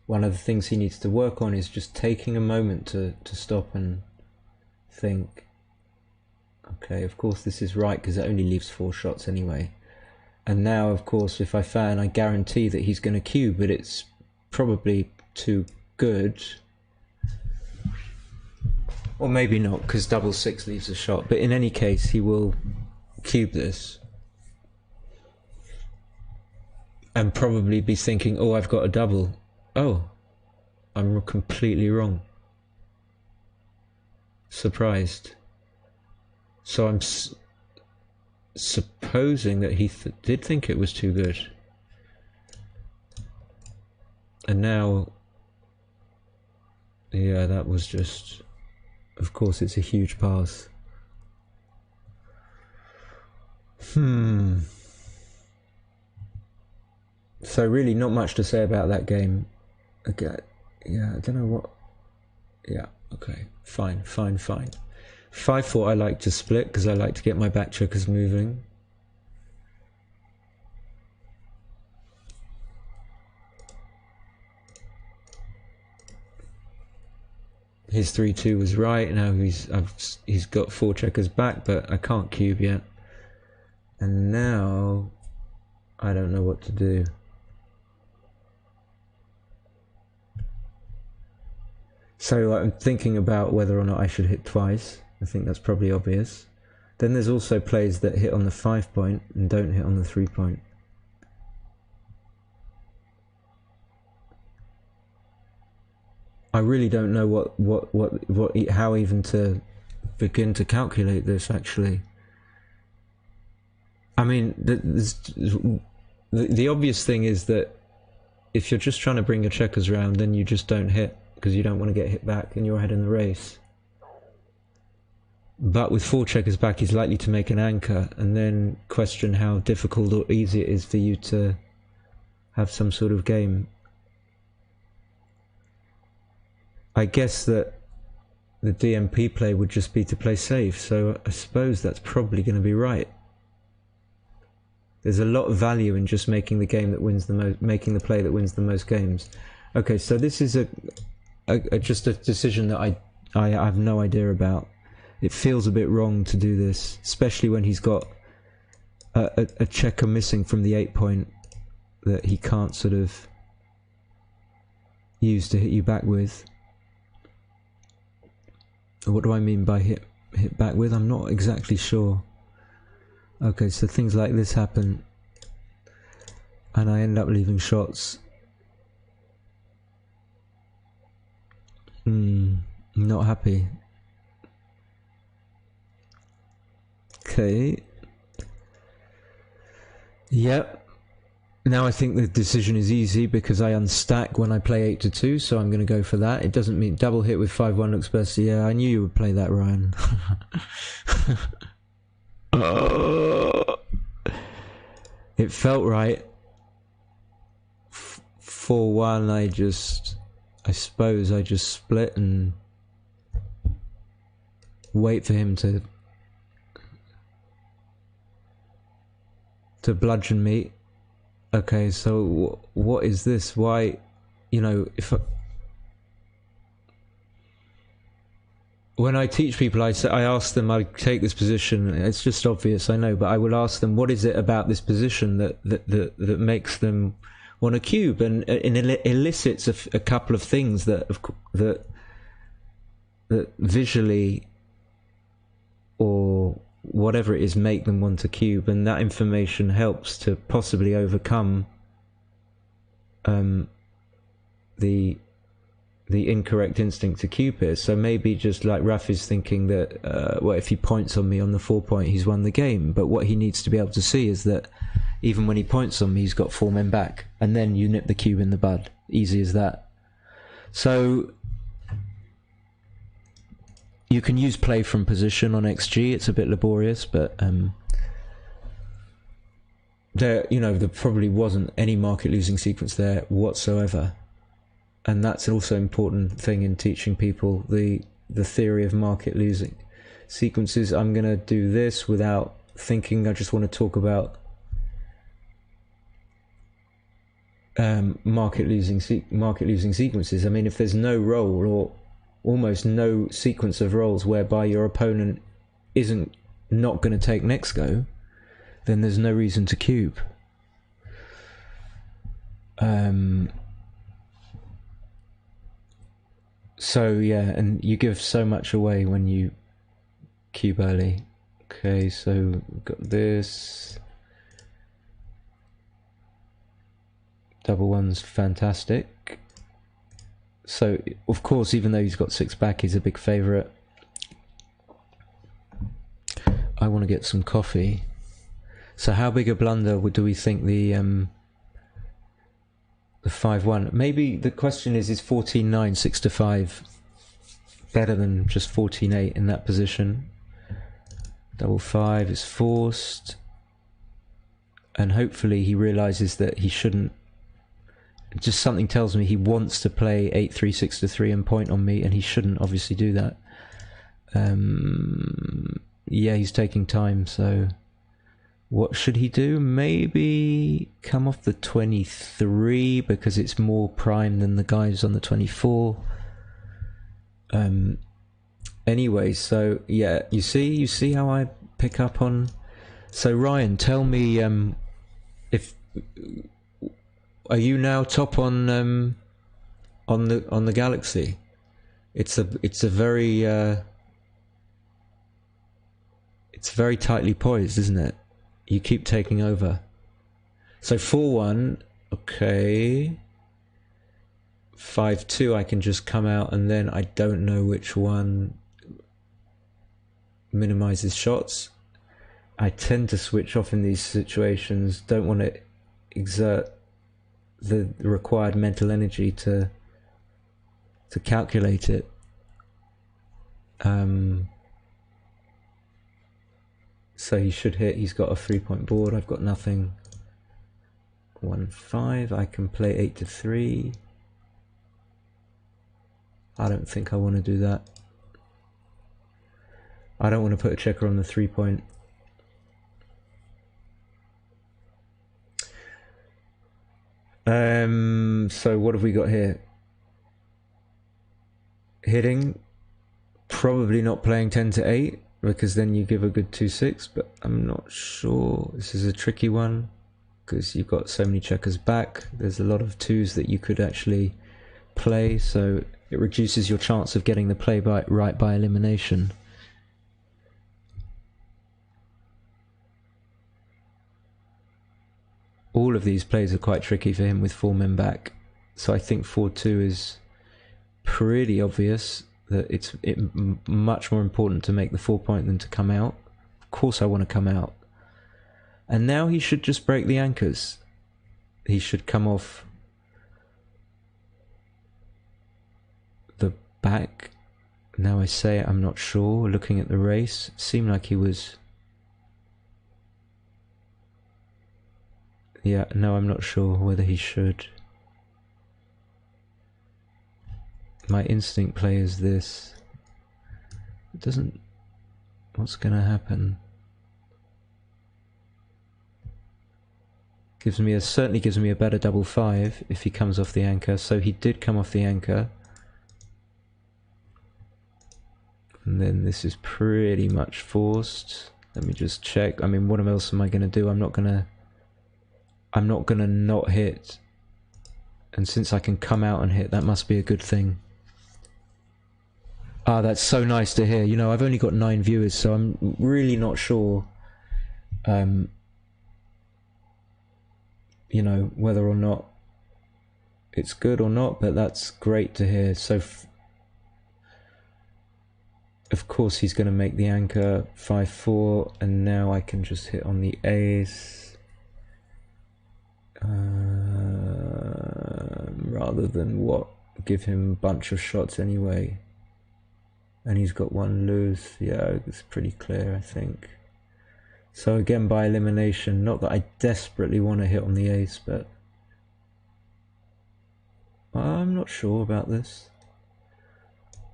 one of the things he needs to work on is just taking a moment to stop and think. Okay, of course this is right, because it only leaves 4 shots anyway. And now, of course, if I fan, I guarantee that he's going to cube, but it's probably too good. Or maybe not, because double 6 leaves a shot. But in any case, he will cube this. And probably be thinking, oh, I've got a double. Oh, I'm completely wrong. Surprised. So I'm supposing that he did think it was too good. And now, yeah, that was just, of course it's a huge pass. So really not much to say about that game. Okay, yeah, I don't know what... Yeah, okay, fine. 5-4 I like to split because I like to get my back checkers moving. His 3-2 was right. Now he's got 4 checkers back, but I can't cube yet. And now I don't know what to do. So I'm thinking about whether or not I should hit twice. I think that's probably obvious. Then there's also plays that hit on the 5 point and don't hit on the 3 point. I really don't know how even to begin to calculate this, actually. I mean, the obvious thing is that if you're just trying to bring your checkers around, then you just don't hit, because you don't want to get hit back and you're ahead in the race. But with 4 checkers back, he's likely to make an anchor and then question how difficult or easy it is for you to have some sort of game. I guess that the DMP play would just be to play safe, so I suppose that's probably going to be right. There's a lot of value in just making the game that wins the most, making the play that wins the most games. Okay, so this is just a decision that I have no idea about. It feels a bit wrong to do this, especially when he's got a checker missing from the 8 point that he can't sort of use to hit you back with. What do I mean by hit back with? I'm not exactly sure. Okay, so things like this happen and I end up leaving shots. Not happy. Okay. Yep. Now I think the decision is easy because I unstack when I play 8-2, so I'm going to go for that. It doesn't mean double hit with 5-1 looks best. Yeah, I knew you would play that, Ryan. It felt right. 4-1, I suppose I just split and wait for him to bludgeon me. Okay, so what is this? Why, you know, when I teach people, I ask them, I take this position. It's just obvious, I know, but I will ask them, what is it about this position that makes them want to cube, and it elicits a couple of things that visually or whatever it is make them want to cube, and that information helps to possibly overcome the incorrect instinct to cube here. So maybe just like Raf is thinking that well, if he points on me on the 4 point, he's won the game, but what he needs to be able to see is that even when he points on me, he's got 4 men back, and then you nip the cube in the bud. Easy as that. So you can use play from position on XG. It's a bit laborious, but there probably wasn't any market losing sequence there whatsoever, and that's also an important thing in teaching people the theory of market losing sequences. I'm going to do this without thinking. I just want to talk about market losing sequences. I mean, if there's no roll or almost no sequence of rolls whereby your opponent isn't not going to take next go, then there's no reason to cube. So yeah, and you give so much away when you cube early. Okay, so we've got this. Double one's fantastic. So, of course, even though he's got 6 back, he's a big favourite. I want to get some coffee. So how big a blunder do we think the 5-1? Maybe the question is 14-9, 6-5 better than just 14-8 in that position? Double 5 is forced. And hopefully he realises that he shouldn't Just something tells me he wants to play 8-3, 6-3 and point on me, and he shouldn't obviously do that. Yeah, he's taking time, so what should he do? Maybe come off the 23 because it's more prime than the guys on the 24. Anyway, so yeah, you see how I pick up on. So Ryan, tell me, if are you now top on the Galaxy? It's a very it's very tightly poised, isn't it? You keep taking over. So 4-1, okay. 5-2, I can just come out, and then I don't know which one minimizes shots. I tend to switch off in these situations. Don't want to exert the required mental energy to calculate it. So he should hit. He's got a 3-point board. I've got nothing. 1-5. I can play 8-3. I don't think I want to do that. I don't want to put a checker on the 3-point. So what have we got here? Hitting. Probably not playing 10-8, because then you give a good 2-6, but I'm not sure. This is a tricky one because you've got so many checkers back. There's a lot of 2s that you could actually play, so it reduces your chance of getting the play right by elimination. All of these plays are quite tricky for him with 4 men back, so I think 4-2 is pretty obvious that it's much more important to make the 4-point than to come out. Of course I want to come out. And now he should just break the anchors. He should come off the back. Now I say I'm not sure. Looking at the race, it seemed like he was... Yeah, no, I'm not sure whether he should. My instinct play is this. It doesn't... What's going to happen? Certainly gives me a better 5-5 if he comes off the anchor. So he did come off the anchor. And then this is pretty much forced. Let me just check. I mean, what else am I going to do? I'm not going to not hit. And since I can come out and hit, that must be a good thing. Ah, that's so nice to hear. You know, I've only got 9 viewers, so I'm really not sure, you know, whether or not it's good or not, but that's great to hear. So, of course, he's going to make the anchor 5-4, and now I can just hit on the ace. Rather than give him a bunch of shots anyway. And he's got 1 loose. Yeah, it's pretty clear, I think. So again, by elimination, not that I desperately want to hit on the ace, but I'm not sure about this.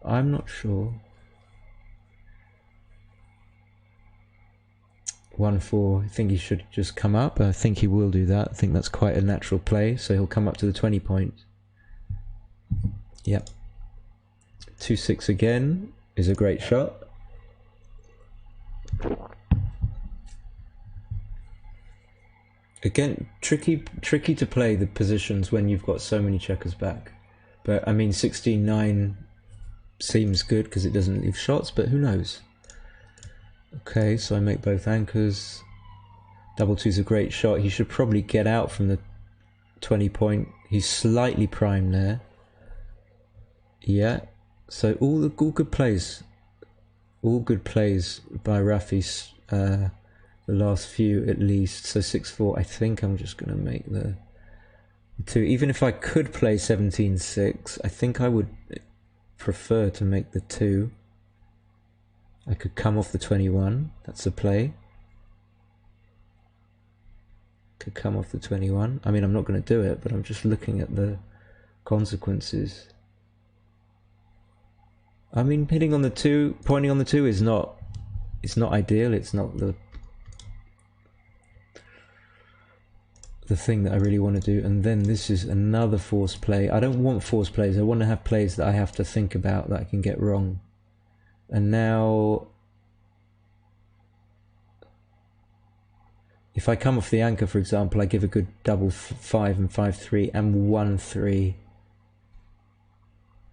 I'm not sure. 1-4, I think he should just come up. I think he will do that. I think that's quite a natural play, so he'll come up to the 20-point. Yep. 2-6 again is a great shot. Again, tricky to play the positions when you've got so many checkers back. But I mean, 16-9 seems good because it doesn't leave shots, but who knows? Okay, so I make both anchors. 2-2's a great shot. He should probably get out from the 20-point. He's slightly primed there. Yeah. So all good plays. All good plays by Rafi. The last few at least. So 6-4. I think I'm just going to make the 2. Even if I could play 17-6, I think I would prefer to make the 2. I could come off the 21. That's a play. Could come off the 21. I mean, I'm not going to do it, but I'm just looking at the consequences. I mean, pointing on the 2 is not, it's not ideal. It's not the thing that I really want to do. And then this is another forced play. I don't want forced plays. I want to have plays that I have to think about that I can get wrong. And now, if I come off the anchor, for example, I give a good double 5 and 5-3 and 1-3.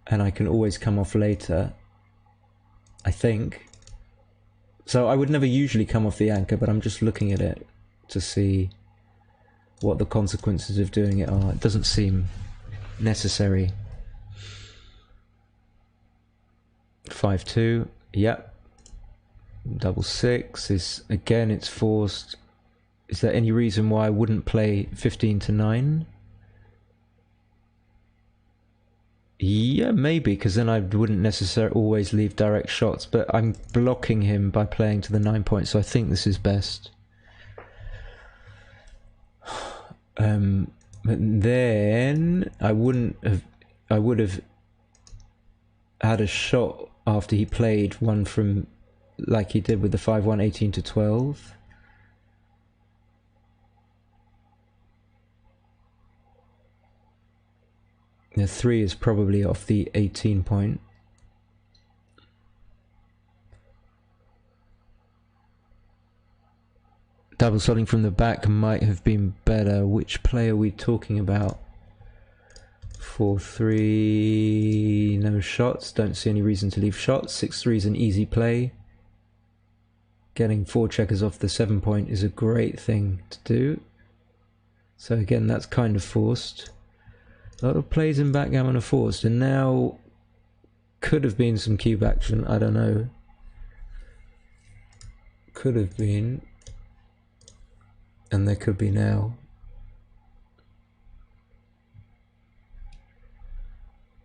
And I can always come off later, I think. So I would never usually come off the anchor, but I'm just looking at it to see what the consequences of doing it are. It doesn't seem necessary. 5-2, yep. Double 6 is, again, it's forced. Is there any reason why I wouldn't play 15-9? Yeah, maybe, because then I wouldn't necessarily always leave direct shots, but I'm blocking him by playing to the 9 points, so I think this is best. But then I would have had a shot after he played one from, like he did with the 5-1, 18-12. The 3 is probably off the 18 point. Double slotting from the back might have been better. Which play are we talking about? 4-3, no shots. Don't see any reason to leave shots. 6-3 is an easy play. Getting 4 checkers off the 7 point is a great thing to do. So again, that's kind of forced. A lot of plays in backgammon are forced, and now could have been some cube action. I don't know. Could have been. And there could be now.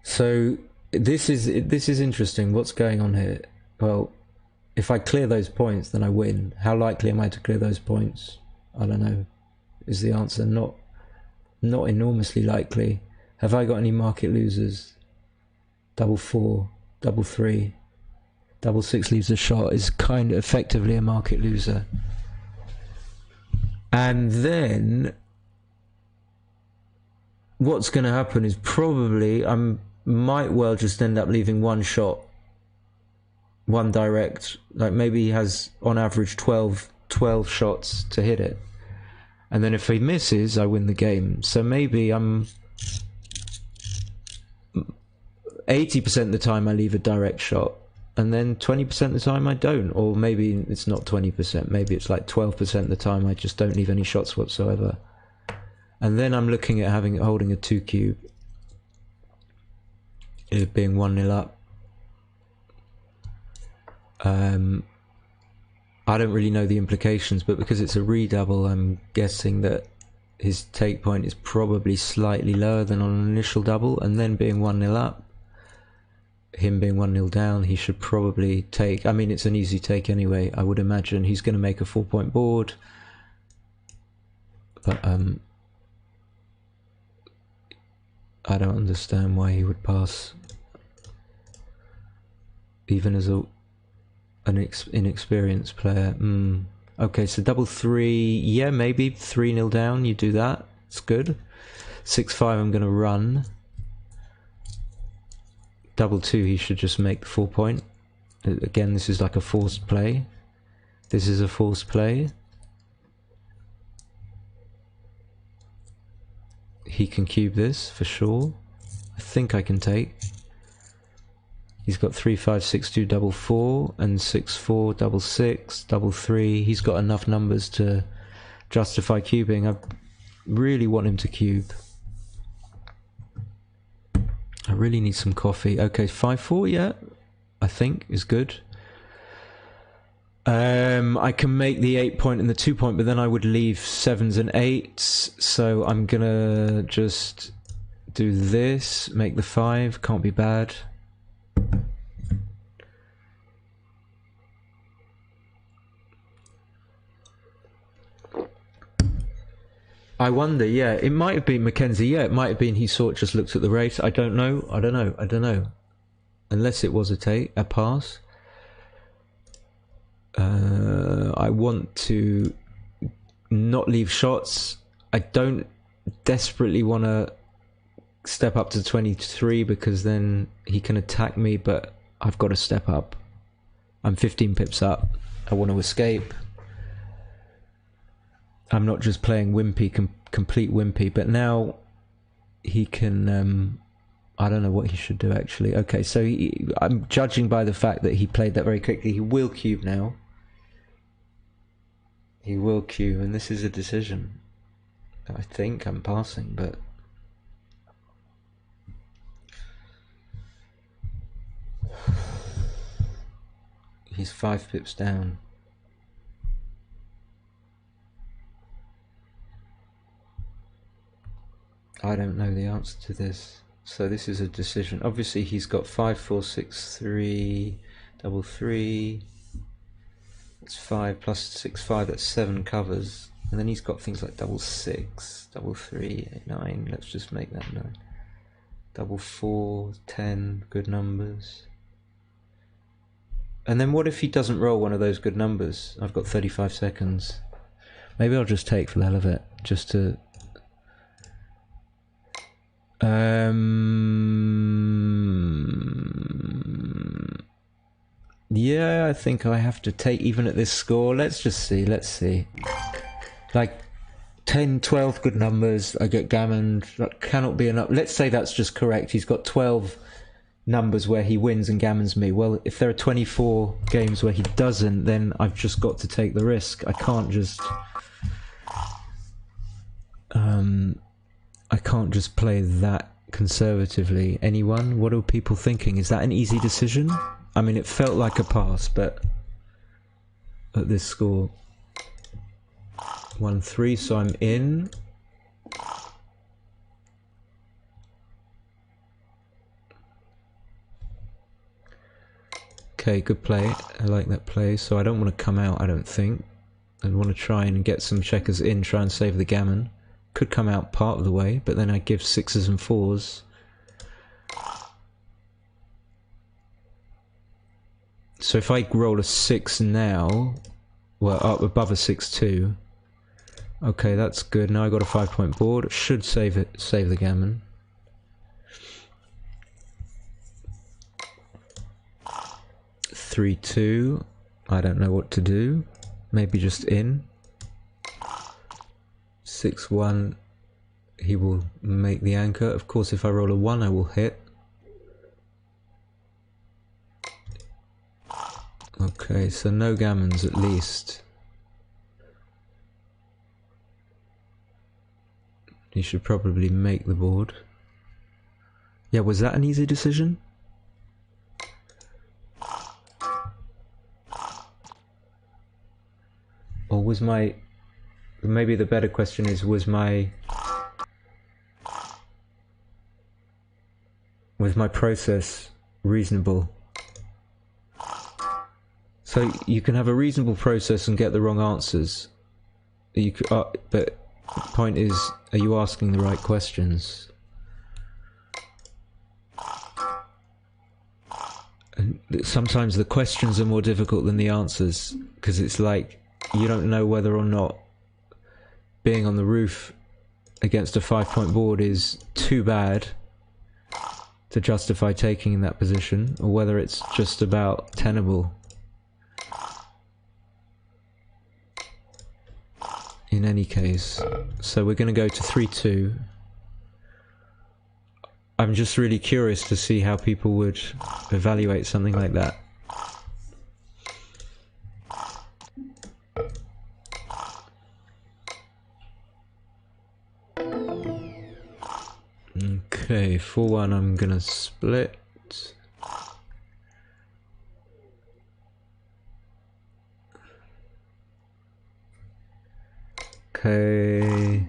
So this is interesting. What's going on here? Well, if I clear those points, then I win. How likely am I to clear those points? I don't know. Is the answer not enormously likely? Have I got any market losers? Double 4, double 3, double 6 leaves a shot is kind of effectively a market loser. And then what's going to happen is probably I might well just end up leaving one shot, one direct. Like maybe he has on average 12 shots to hit it. And then if he misses, I win the game. So maybe I'm 80% of the time I leave a direct shot, and then 20% of the time I don't. Or maybe it's not 20%, maybe it's like 12% of the time I just don't leave any shots whatsoever. And then I'm looking at holding a 2 cube, it being 1-0 up. I don't really know the implications, but because it's a redouble, I'm guessing that his take point is probably slightly lower than on an initial double, and then being 1-0 up, him being 1-0 down, he should probably take. I mean, it's an easy take anyway. I would imagine he's going to make a 4-point board, but I don't understand why he would pass, even as an inexperienced player. Okay, so double 3, yeah, maybe 3-0 down. You do that. It's good. 6-5. I'm going to run. Double 2, he should just make the 4-point. Again, this is like a forced play. This is a forced play. He can cube this for sure. I think I can take. He's got 3-5, 6-2, double 4, and 6-4, double 6, double 3. He's got enough numbers to justify cubing. I really want him to cube. I really need some coffee. Okay, 5-4, yeah, I think is good. I can make the 8-point and the 2-point, but then I would leave 7s and 8s. So I'm gonna just do this, make the 5. Can't be bad. I wonder, yeah, it might have been Mackenzie, yeah, it might have been he saw it, just looked at the race. I don't know. Unless it was a pass. I want to not leave shots. I don't desperately want to step up to 23 because then he can attack me, but I've got to step up. I'm 15 pips up. I want to escape. I'm not just playing wimpy, complete wimpy, but now he can... I don't know what he should do, actually. Okay, so I'm judging by the fact that he played that very quickly. He will cube now. He will cube, and this is a decision. I think I'm passing, but... He's 5 pips down. I don't know the answer to this. So this is a decision. Obviously he's got 5, 4, 6, 3, double 3. That's 5 plus 6, 5, that's 7 covers. And then he's got things like double 6, double 3, 8, 9. Let's just make that 9. Double 4, 10, good numbers. And then what if he doesn't roll one of those good numbers? I've got 35 seconds. Maybe I'll just take for the hell of it, just to... Yeah, I think I have to take even at this score. Let's just see, let's see. Like 10, 12 good numbers, I get gammoned. That cannot be enough. Let's say that's just correct. He's got 12 numbers where he wins and gammons me. Well, if there are 24 games where he doesn't, then I've just got to take the risk. I can't just... I can't just play that conservatively. Anyone? What are people thinking? Is that an easy decision? I mean, it felt like a pass, but at this score, 1-3, so I'm in. Okay, good play. I like that play. So I don't want to come out, I don't think. I want to try and get some checkers in, try and save the gammon. Could come out part of the way, but then I give 6s and 4s. So if I roll a 6 now, well, up above a 6-2. Okay, that's good. Now I got a 5-point board. Should save the gammon. (3-2). I don't know what to do. Maybe just in. 6-1. He will make the anchor. Of course, if I roll a 1, I will hit. Okay, so no gammons at least. He should probably make the board. Yeah, was that an easy decision? Or was my... Maybe the better question is, was my process reasonable? So you can have a reasonable process and get the wrong answers. You could, but the point is, are you asking the right questions? And sometimes the questions are more difficult than the answers, because it's like you don't know whether or not being on the roof against a 5-point board is too bad to justify taking in that position, or whether it's just about tenable. In any case, so we're going to go to 3-2. I'm just really curious to see how people would evaluate something like that. Okay, 4-1 I'm gonna split. Okay.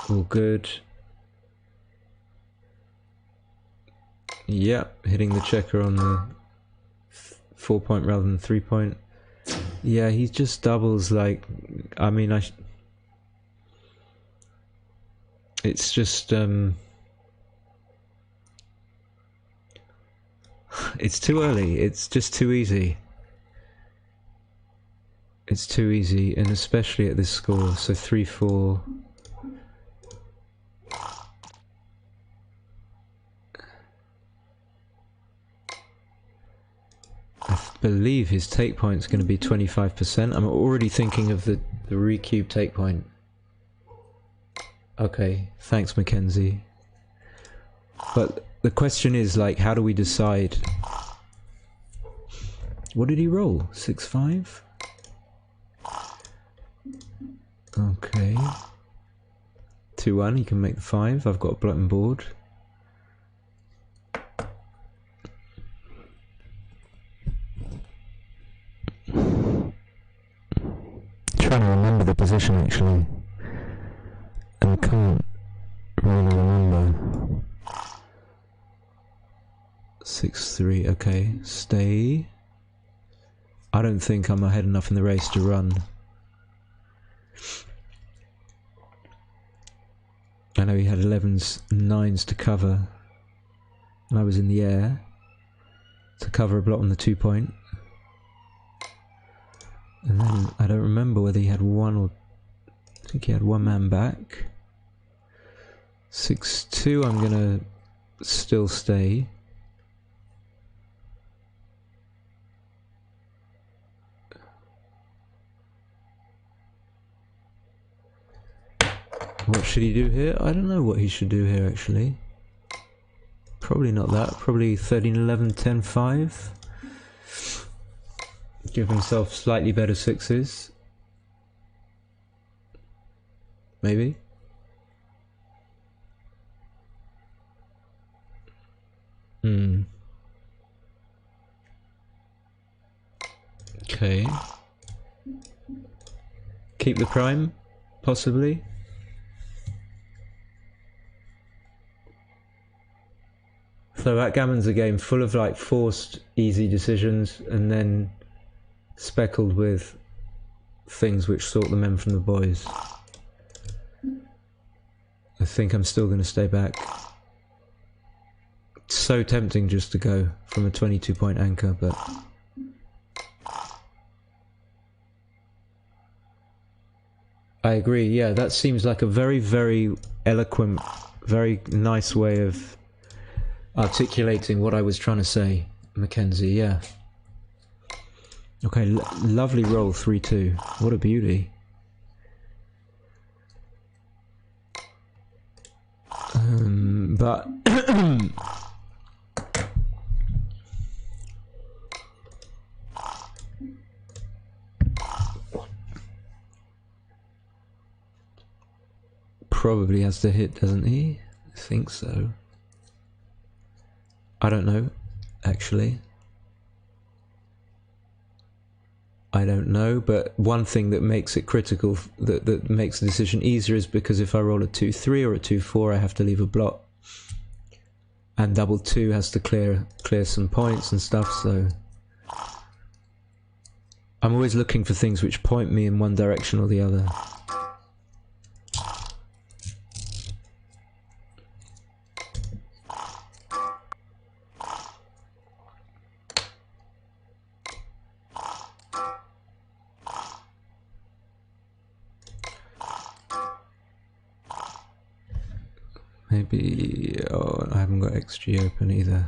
All good. Yep, hitting the checker on the 4-point rather than 3-point. Yeah, he just doubles like, I mean, It's just it's too early. It's just too easy. It's too easy, and especially at this score. So 3-4. I believe his take point is going to be 25%. I'm already thinking of the recube take point. Okay, thanks Mackenzie. But the question is, like, how do we decide? What did he roll? 6-5? Okay. 2-1, he can make the 5. I've got a button board. Trying to remember the position actually, and I can't really remember. 6-3, okay, stay. I don't think I'm ahead enough in the race to run. I know he had 11s and 9s to cover, and I was in the air to cover a block on the 2 point. And then I don't remember whether he had one or I think he had one man back. 6-2, I'm gonna still stay. What should he do here? I don't know what he should do here actually. Probably not that. Probably 13-11, 10-5. Give himself slightly better 6s. Maybe. Okay. Keep the prime, possibly. So backgammon's a game full of like forced easy decisions and then speckled with things which sort the men from the boys. I think I'm still going to stay back. It's so tempting just to go from a 22-point anchor, but I agree, yeah, that seems like a very, very eloquent, very nice way of articulating what I was trying to say, Mackenzie, yeah. Okay, lovely roll, 3-2. What a beauty. But probably has to hit, doesn't he? I think so. I don't know, actually. I don't know, but one thing that makes it critical, that makes the decision easier, is because if I roll a 2-3 or a 2-4, I have to leave a block. And double 2 has to clear some points and stuff, so I'm always looking for things which point me in one direction or the other. Maybe, oh, I haven't got XG open either.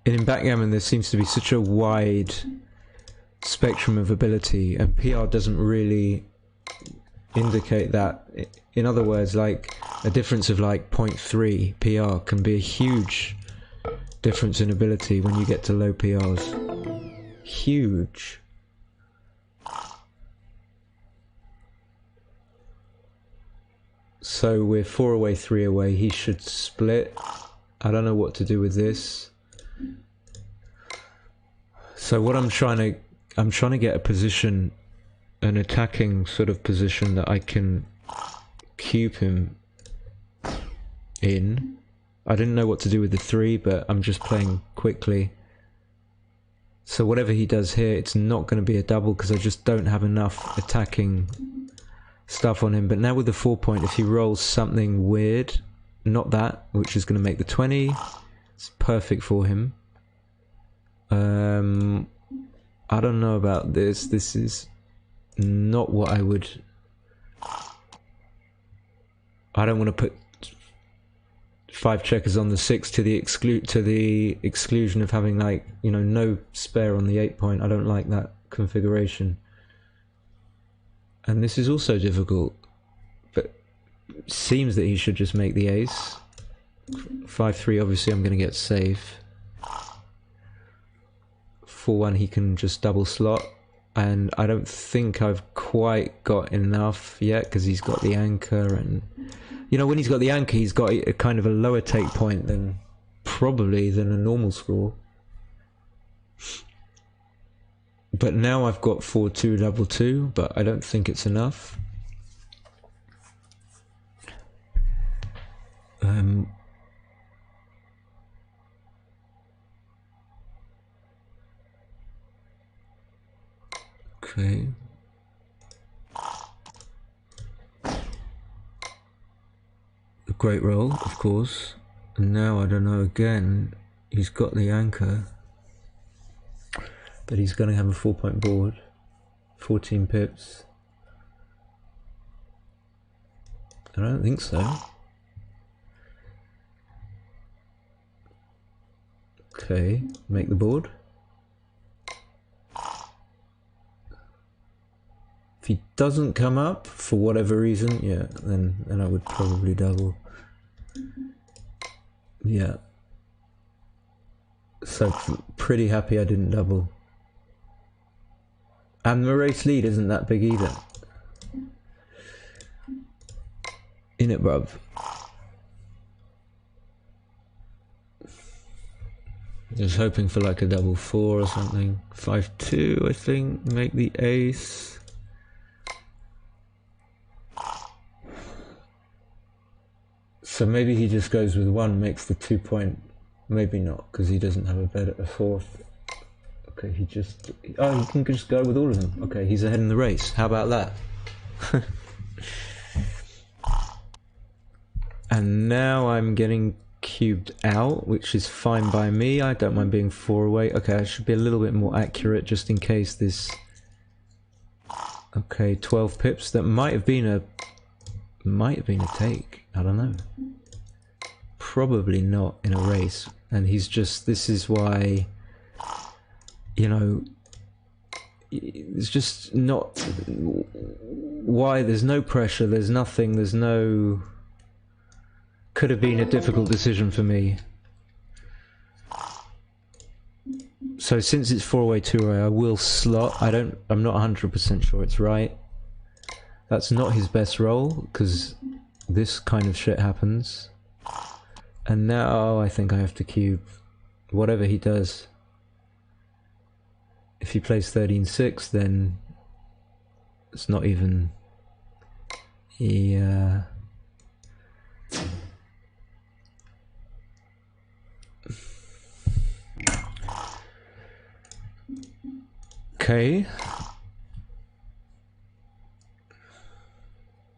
And in backgammon there seems to be such a wide spectrum of ability, and PR doesn't really indicate that. In other words, like a difference of like 0.3 PR can be a huge difference in ability when you get to low PRs. Huge. So we're 4 away, 3 away. He should split. I don't know what to do with this. So what I'm trying to get a position an attacking sort of position that I can cube him in. I didn't know what to do with the 3, but I'm just playing quickly. So whatever he does here, it's not going to be a double because I just don't have enough attacking stuff on him. But now with the 4 point, if he rolls something weird, not that, which is going to make the 20, it's perfect for him. I don't know about this. This is not what I would... I don't want to put 5 checkers on the 6 to the exclusion of having, like, you know, no spare on the 8 point. I don't like that configuration. And this is also difficult, but it seems that he should just make the ace. 5-3, obviously I'm going to get safe. 4-1, he can just double slot, and I don't think I've quite got enough yet because he's got the anchor, and you know, when he's got the anchor, he's got a kind of a lower take point than probably than a normal score. But now I've got 4-2 double 2, but I don't think it's enough. Okay. A great roll, of course. And now I don't know again. He's got the anchor, but he's going to have a 4 point board. 14 pips. I don't think so. Okay, make the board. If he doesn't come up for whatever reason, yeah, then I would probably double. Yeah. So pretty happy I didn't double. And the race lead isn't that big either. In it, bruv. Just hoping for like a double 4 or something. 5-2, I think. Make the ace. So maybe he just goes with 1, makes the 2 point. Maybe not, because he doesn't have a bet at a 4th. Okay, he just... Oh, he can just go with all of them. Okay, he's ahead in the race. How about that? And now I'm getting cubed out, which is fine by me. I don't mind being 4 away. Okay, I should be a little bit more accurate just in case this... Okay, 12 pips. That might have been a take. I don't know. Probably not in a race. And he's just... This is why... You know... It's just not... Why? There's no pressure. There's nothing. There's no... Could have been a difficult decision for me. So since it's 4 away, 2 away, I will slot. I'm not 100% sure it's right. That's not his best roll, because this kind of shit happens. And now I think I have to cube whatever he does. If he plays 13-6, then it's not even... Yeah... Okay.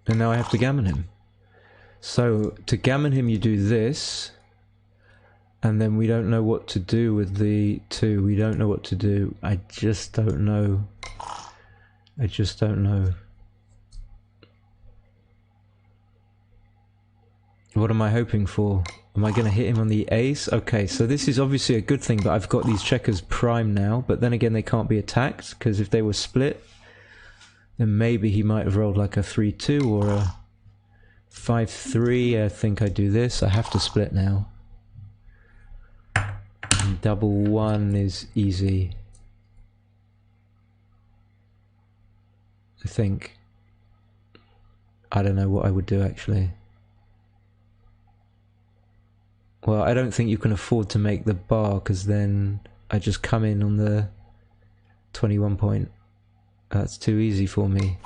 And now I have to gammon him. So to gammon him you do this, and then we don't know what to do with the 2. We don't know what to do. I just don't know. I just don't know. What am I hoping for? Am I going to hit him on the ace? Okay, so this is obviously a good thing, but I've got these checkers prime now, but then again they can't be attacked, because if they were split, then maybe he might have rolled like a 3-2 or a 5-3. I think I do this. I have to split now. And double 1 is easy. I think. I don't know what I would do actually. Well, I don't think you can afford to make the bar, because then I just come in on the 21 point. That's too easy for me.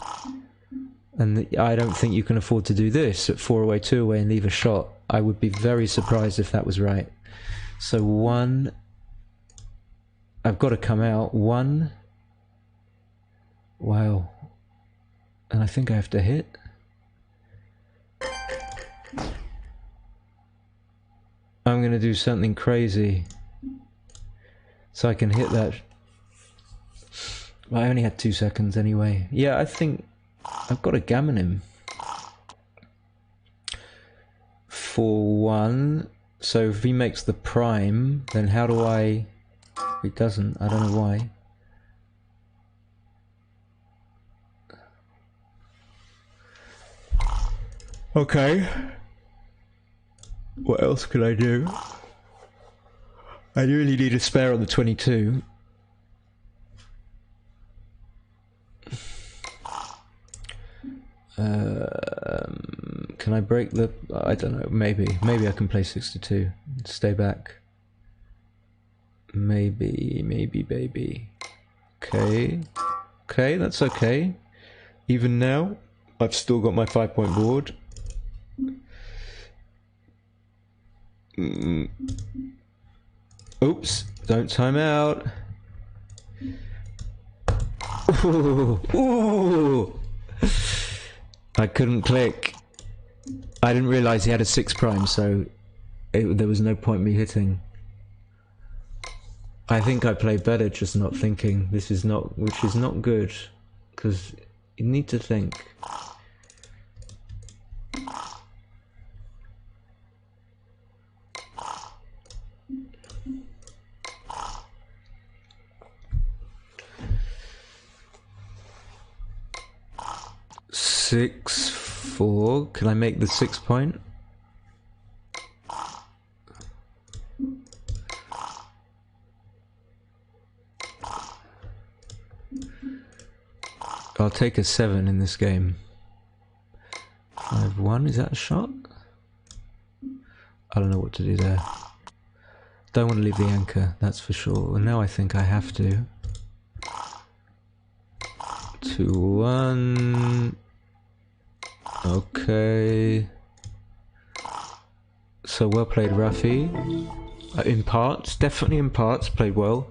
And I don't think you can afford to do this at 4 away, 2 away and leave a shot. I would be very surprised if that was right. So 1... I've got to come out. 1... Wow. And I think I have to hit. I'm going to do something crazy. So I can hit that. Well, I only had 2 seconds anyway. Yeah, I think I've got to gammon him. For 1. So if he makes the prime, then how do I... He doesn't. I don't know why. Okay. What else could I do? I really need a spare on the 22. Can I break the... I don't know, maybe. Maybe I can play 62. Stay back. Maybe, baby. Okay. Okay, that's okay. Even now, I've still got my 5-point board. Oops, don't time out. Ooh, ooh. I couldn't click. I didn't realise he had a 6 prime, so there was no point me hitting. I think I play better just not thinking. Which is not good, because you need to think. Six, 4. Can I make the 6 point? I'll take a 7 in this game. 5-1, is that a shot? I don't know what to do there. Don't want to leave the anchor, that's for sure. And now I think I have to. 2-1. Okay. So well played, Rafi. In parts, definitely in parts, played well.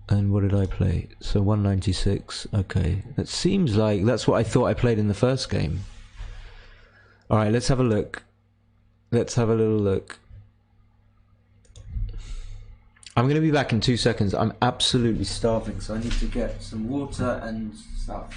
And what did I play? So 196, okay. That seems like, that's what I thought I played in the first game. Alright, let's have a look. Let's have a little look. I'm going to be back in 2 seconds. I'm absolutely starving, so I need to get some water and stuff.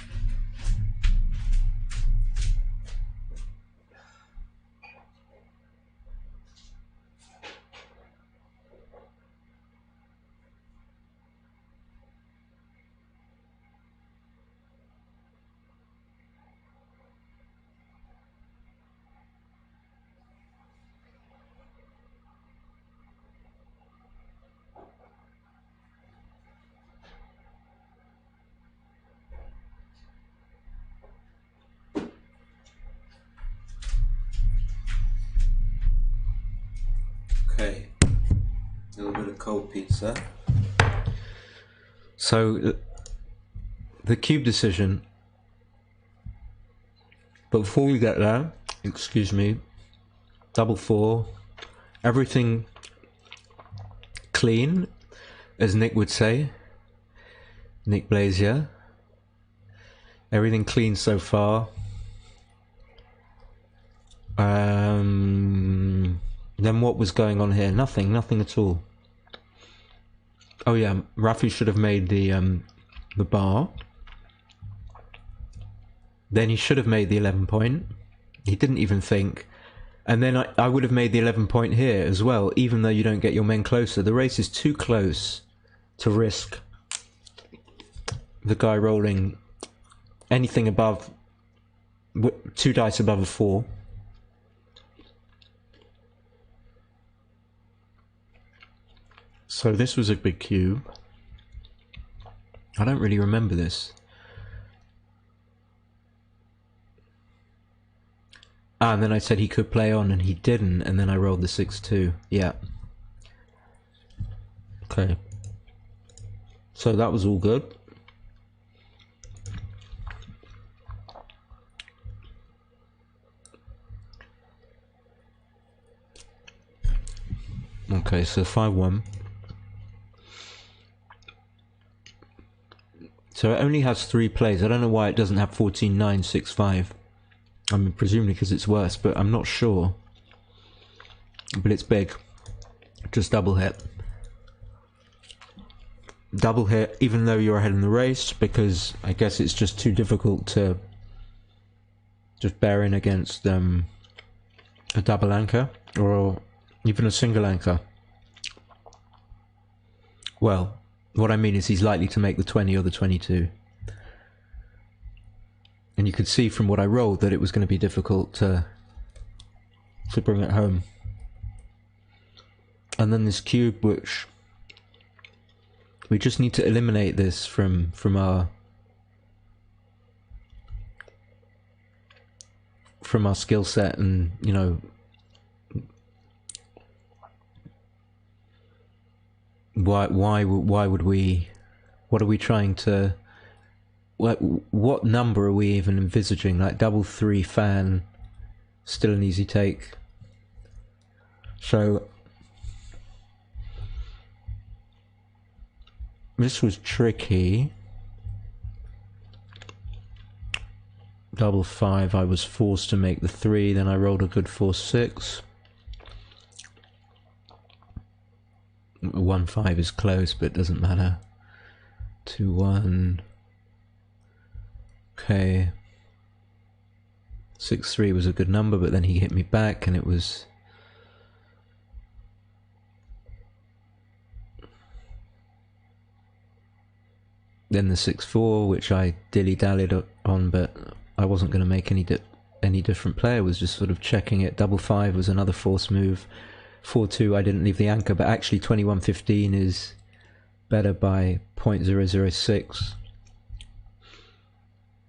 Okay, a little bit of cold pizza. So, the cube decision. But before we get there, excuse me, double 4, everything clean, as Nick would say. Nick Blazier. Everything clean so far. Then what was going on here? Nothing at all. Oh yeah, Rafi should have made the bar. Then he should have made the 11 point. He didn't even think. And then I would have made the 11 point here as well, even though you don't get your men closer. The race is too close to risk the guy rolling anything above 2 dice above a 4. So this was a big cube. I don't really remember this. Ah, and then I said he could play on and he didn't, and then I rolled the 6-2. Yeah. Okay. So that was all good. Okay, so 5-1. So it only has 3 plays. I don't know why it doesn't have 14-9, 6-5. I mean, presumably because it's worse, but I'm not sure. But it's big. Just double hit. Double hit, even though you're ahead in the race, because I guess it's just too difficult to just bear in against a double anchor, or even a single anchor. Well, what I mean is he's likely to make the 20 or the 22. And you could see from what I rolled that it was going to be difficult to bring it home. And then this cube, which we just need to eliminate this from our skill set, and you know, why would we? What are we trying to? What number are we even envisaging? Like double 3 fan, still an easy take. So this was tricky. Double 5, I was forced to make the 3, then I rolled a good 4-6. 1-5 is close, but it doesn't matter. 2-1. Okay. 6-3 was a good number, but then he hit me back, and it was... Then the 6-4, which I dilly-dallied on, but I wasn't going to make any different play. I was just sort of checking it. Double 5 was another force move. 4-2, I didn't leave the anchor, but actually 21-15 is better by 0.006.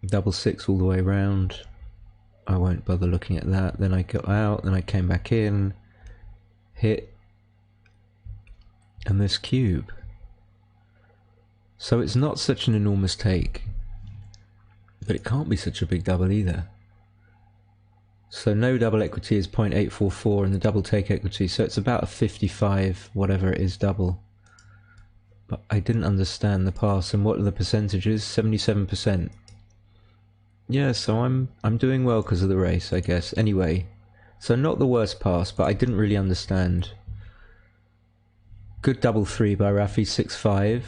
Double 6 all the way around. I won't bother looking at that. Then I got out, then I came back in, hit, and this cube. So it's not such an enormous take, but it can't be such a big double either. So no double equity is 0.844 and the double take equity, so it's about a 55 whatever it is double. But I didn't understand the pass, and what are the percentages? 77%. Yeah, so I'm doing well because of the race, I guess. Anyway, so not the worst pass, but I didn't really understand. Good double 3 by Rafi, 6-5,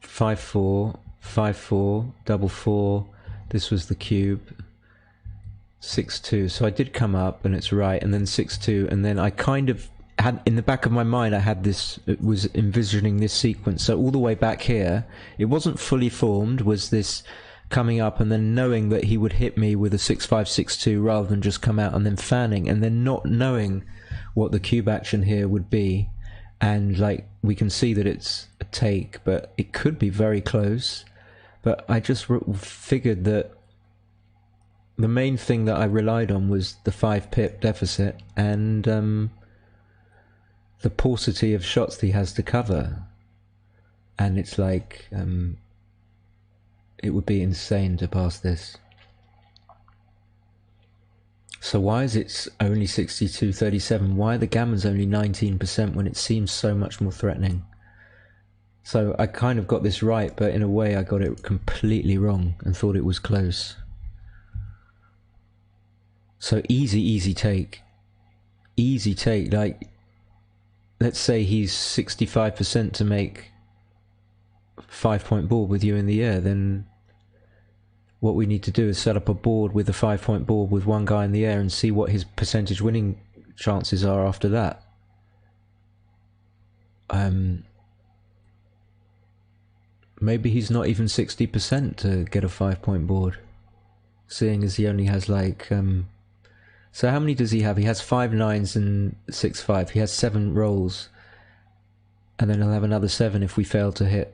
5-4, 5-4, double 4. This was the cube. 6-2, so I did come up and it's right, and then 6-2, and then I kind of had in the back of my mind, I had this, it was envisioning this sequence. So all the way back here, it wasn't fully formed, was this coming up and then knowing that he would hit me with a 6-5, 6-2 rather than just come out and then fanning, and then not knowing what the cube action here would be. And like we can see that it's a take, but it could be very close. But I just figured that the main thing that I relied on was the 5 pip deficit and the paucity of shots that he has to cover. And it's like, it would be insane to pass this. So why is it only 62-37? Why are the gammons only 19% when it seems so much more threatening? So I kind of got this right, but in a way I got it completely wrong and thought it was close. So easy take. Easy take, like, let's say he's 65% to make 5-point board with you in the air, then what we need to do is set up a board with a 5-point board with one guy in the air and see what his percentage winning chances are after that. Maybe he's not even 60% to get a 5-point board, seeing as he only has like... So how many does he have? He has 5 9s and 6 5. He has 7 rolls. And then he'll have another 7 if we fail to hit.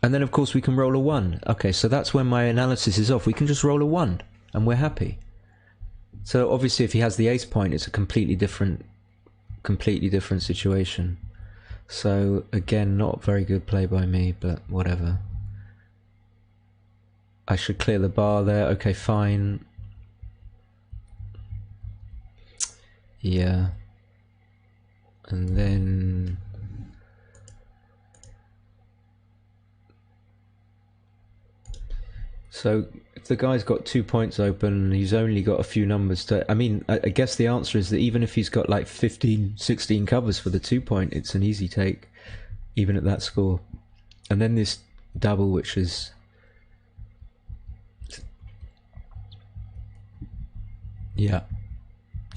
And then of course we can roll a 1. Okay, so that's when my analysis is off. We can just roll a 1 and we're happy. So obviously if he has the ace point, it's a completely different situation. So again, not very good play by me, but whatever. I should clear the bar there. Okay, fine. Yeah. And then so if the guy's got 2 points open, he's only got a few numbers to... I mean, I guess the answer is that even if he's got like 15, 16 covers for the 2 point, it's an easy take, even at that score. And then this double, which is... yeah,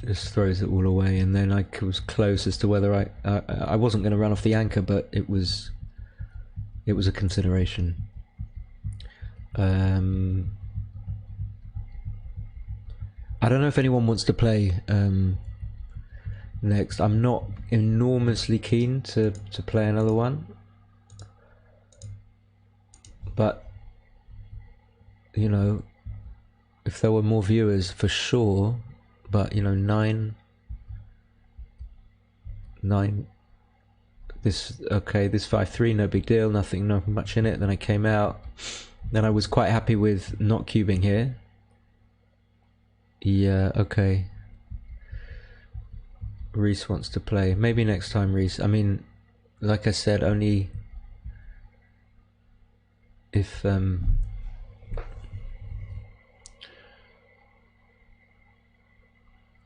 just throws it all away. And then I was close as to whether I wasn't going to run off the anchor, but it was a consideration. I don't know if anyone wants to play next. I'm not enormously keen to play another one, but you know, if there were more viewers, for sure. But you know, nine. This 5-3, no big deal, nothing much in it. Then I came out. Then I was quite happy with not cubing here. Yeah, okay. Reese wants to play. Maybe next time, Reese. I mean, like I said, only if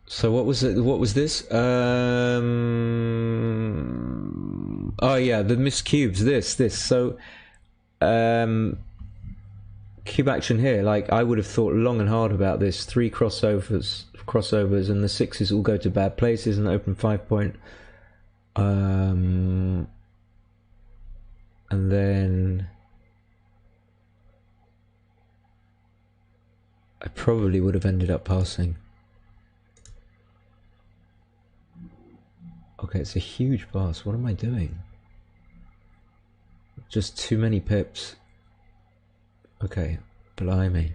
so what was it? What was this? Oh yeah, the missed cubes. This. So cube action here. Like, I would have thought long and hard about this. 3 crossovers, and the 6s all go to bad places and open 5 point. And then I probably would have ended up passing. Okay, it's a huge pass. What am I doing? Just too many pips. Okay, blimey.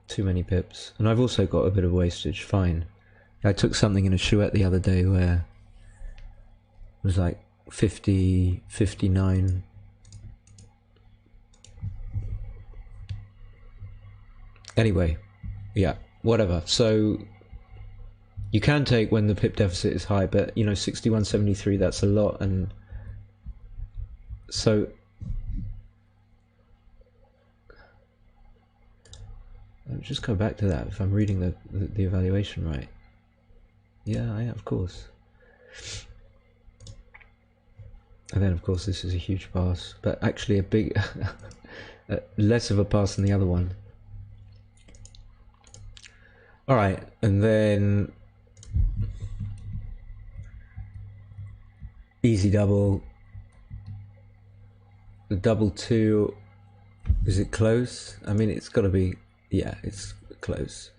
Too many pips. And I've also got a bit of wastage, fine. I took something in a chouette the other day where it was like 50, 59. Anyway, yeah, whatever. So you can take when the pip deficit is high, but you know, 61.73, that's a lot. And so I'll just go back to that if I'm reading the evaluation right. Yeah, of course. And then of course this is a huge pass, but actually a big less of a pass than the other one. Alright, and then easy double. The double 2, is it close? I mean, it's got to be, yeah, it's close.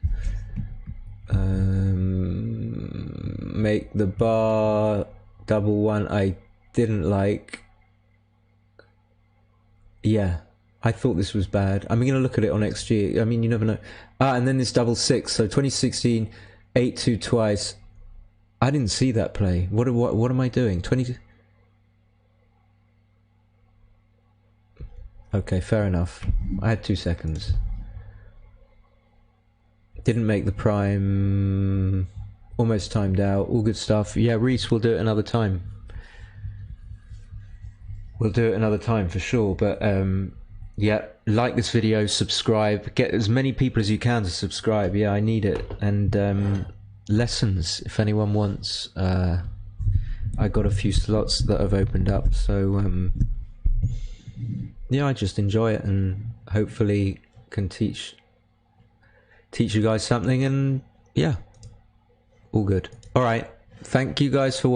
Make the bar double 1 I didn't like. Yeah, I thought this was bad. I'm going to look at it on XG. I mean, you never know. And then this double 6. So 2016, 8-2 twice. I didn't see that play. What am I doing? 20. Okay, fair enough. I had 2 seconds. Didn't make the prime. Almost timed out. All good stuff. Yeah, Reese, we'll do it another time. We'll do it another time for sure. But yeah, like this video, subscribe. Get as many people as you can to subscribe. Yeah, I need it. And lessons, if anyone wants. I got a few slots that have opened up. So yeah, I just enjoy it and hopefully can teach you guys something, and yeah, all good. All right, thank you guys for watching.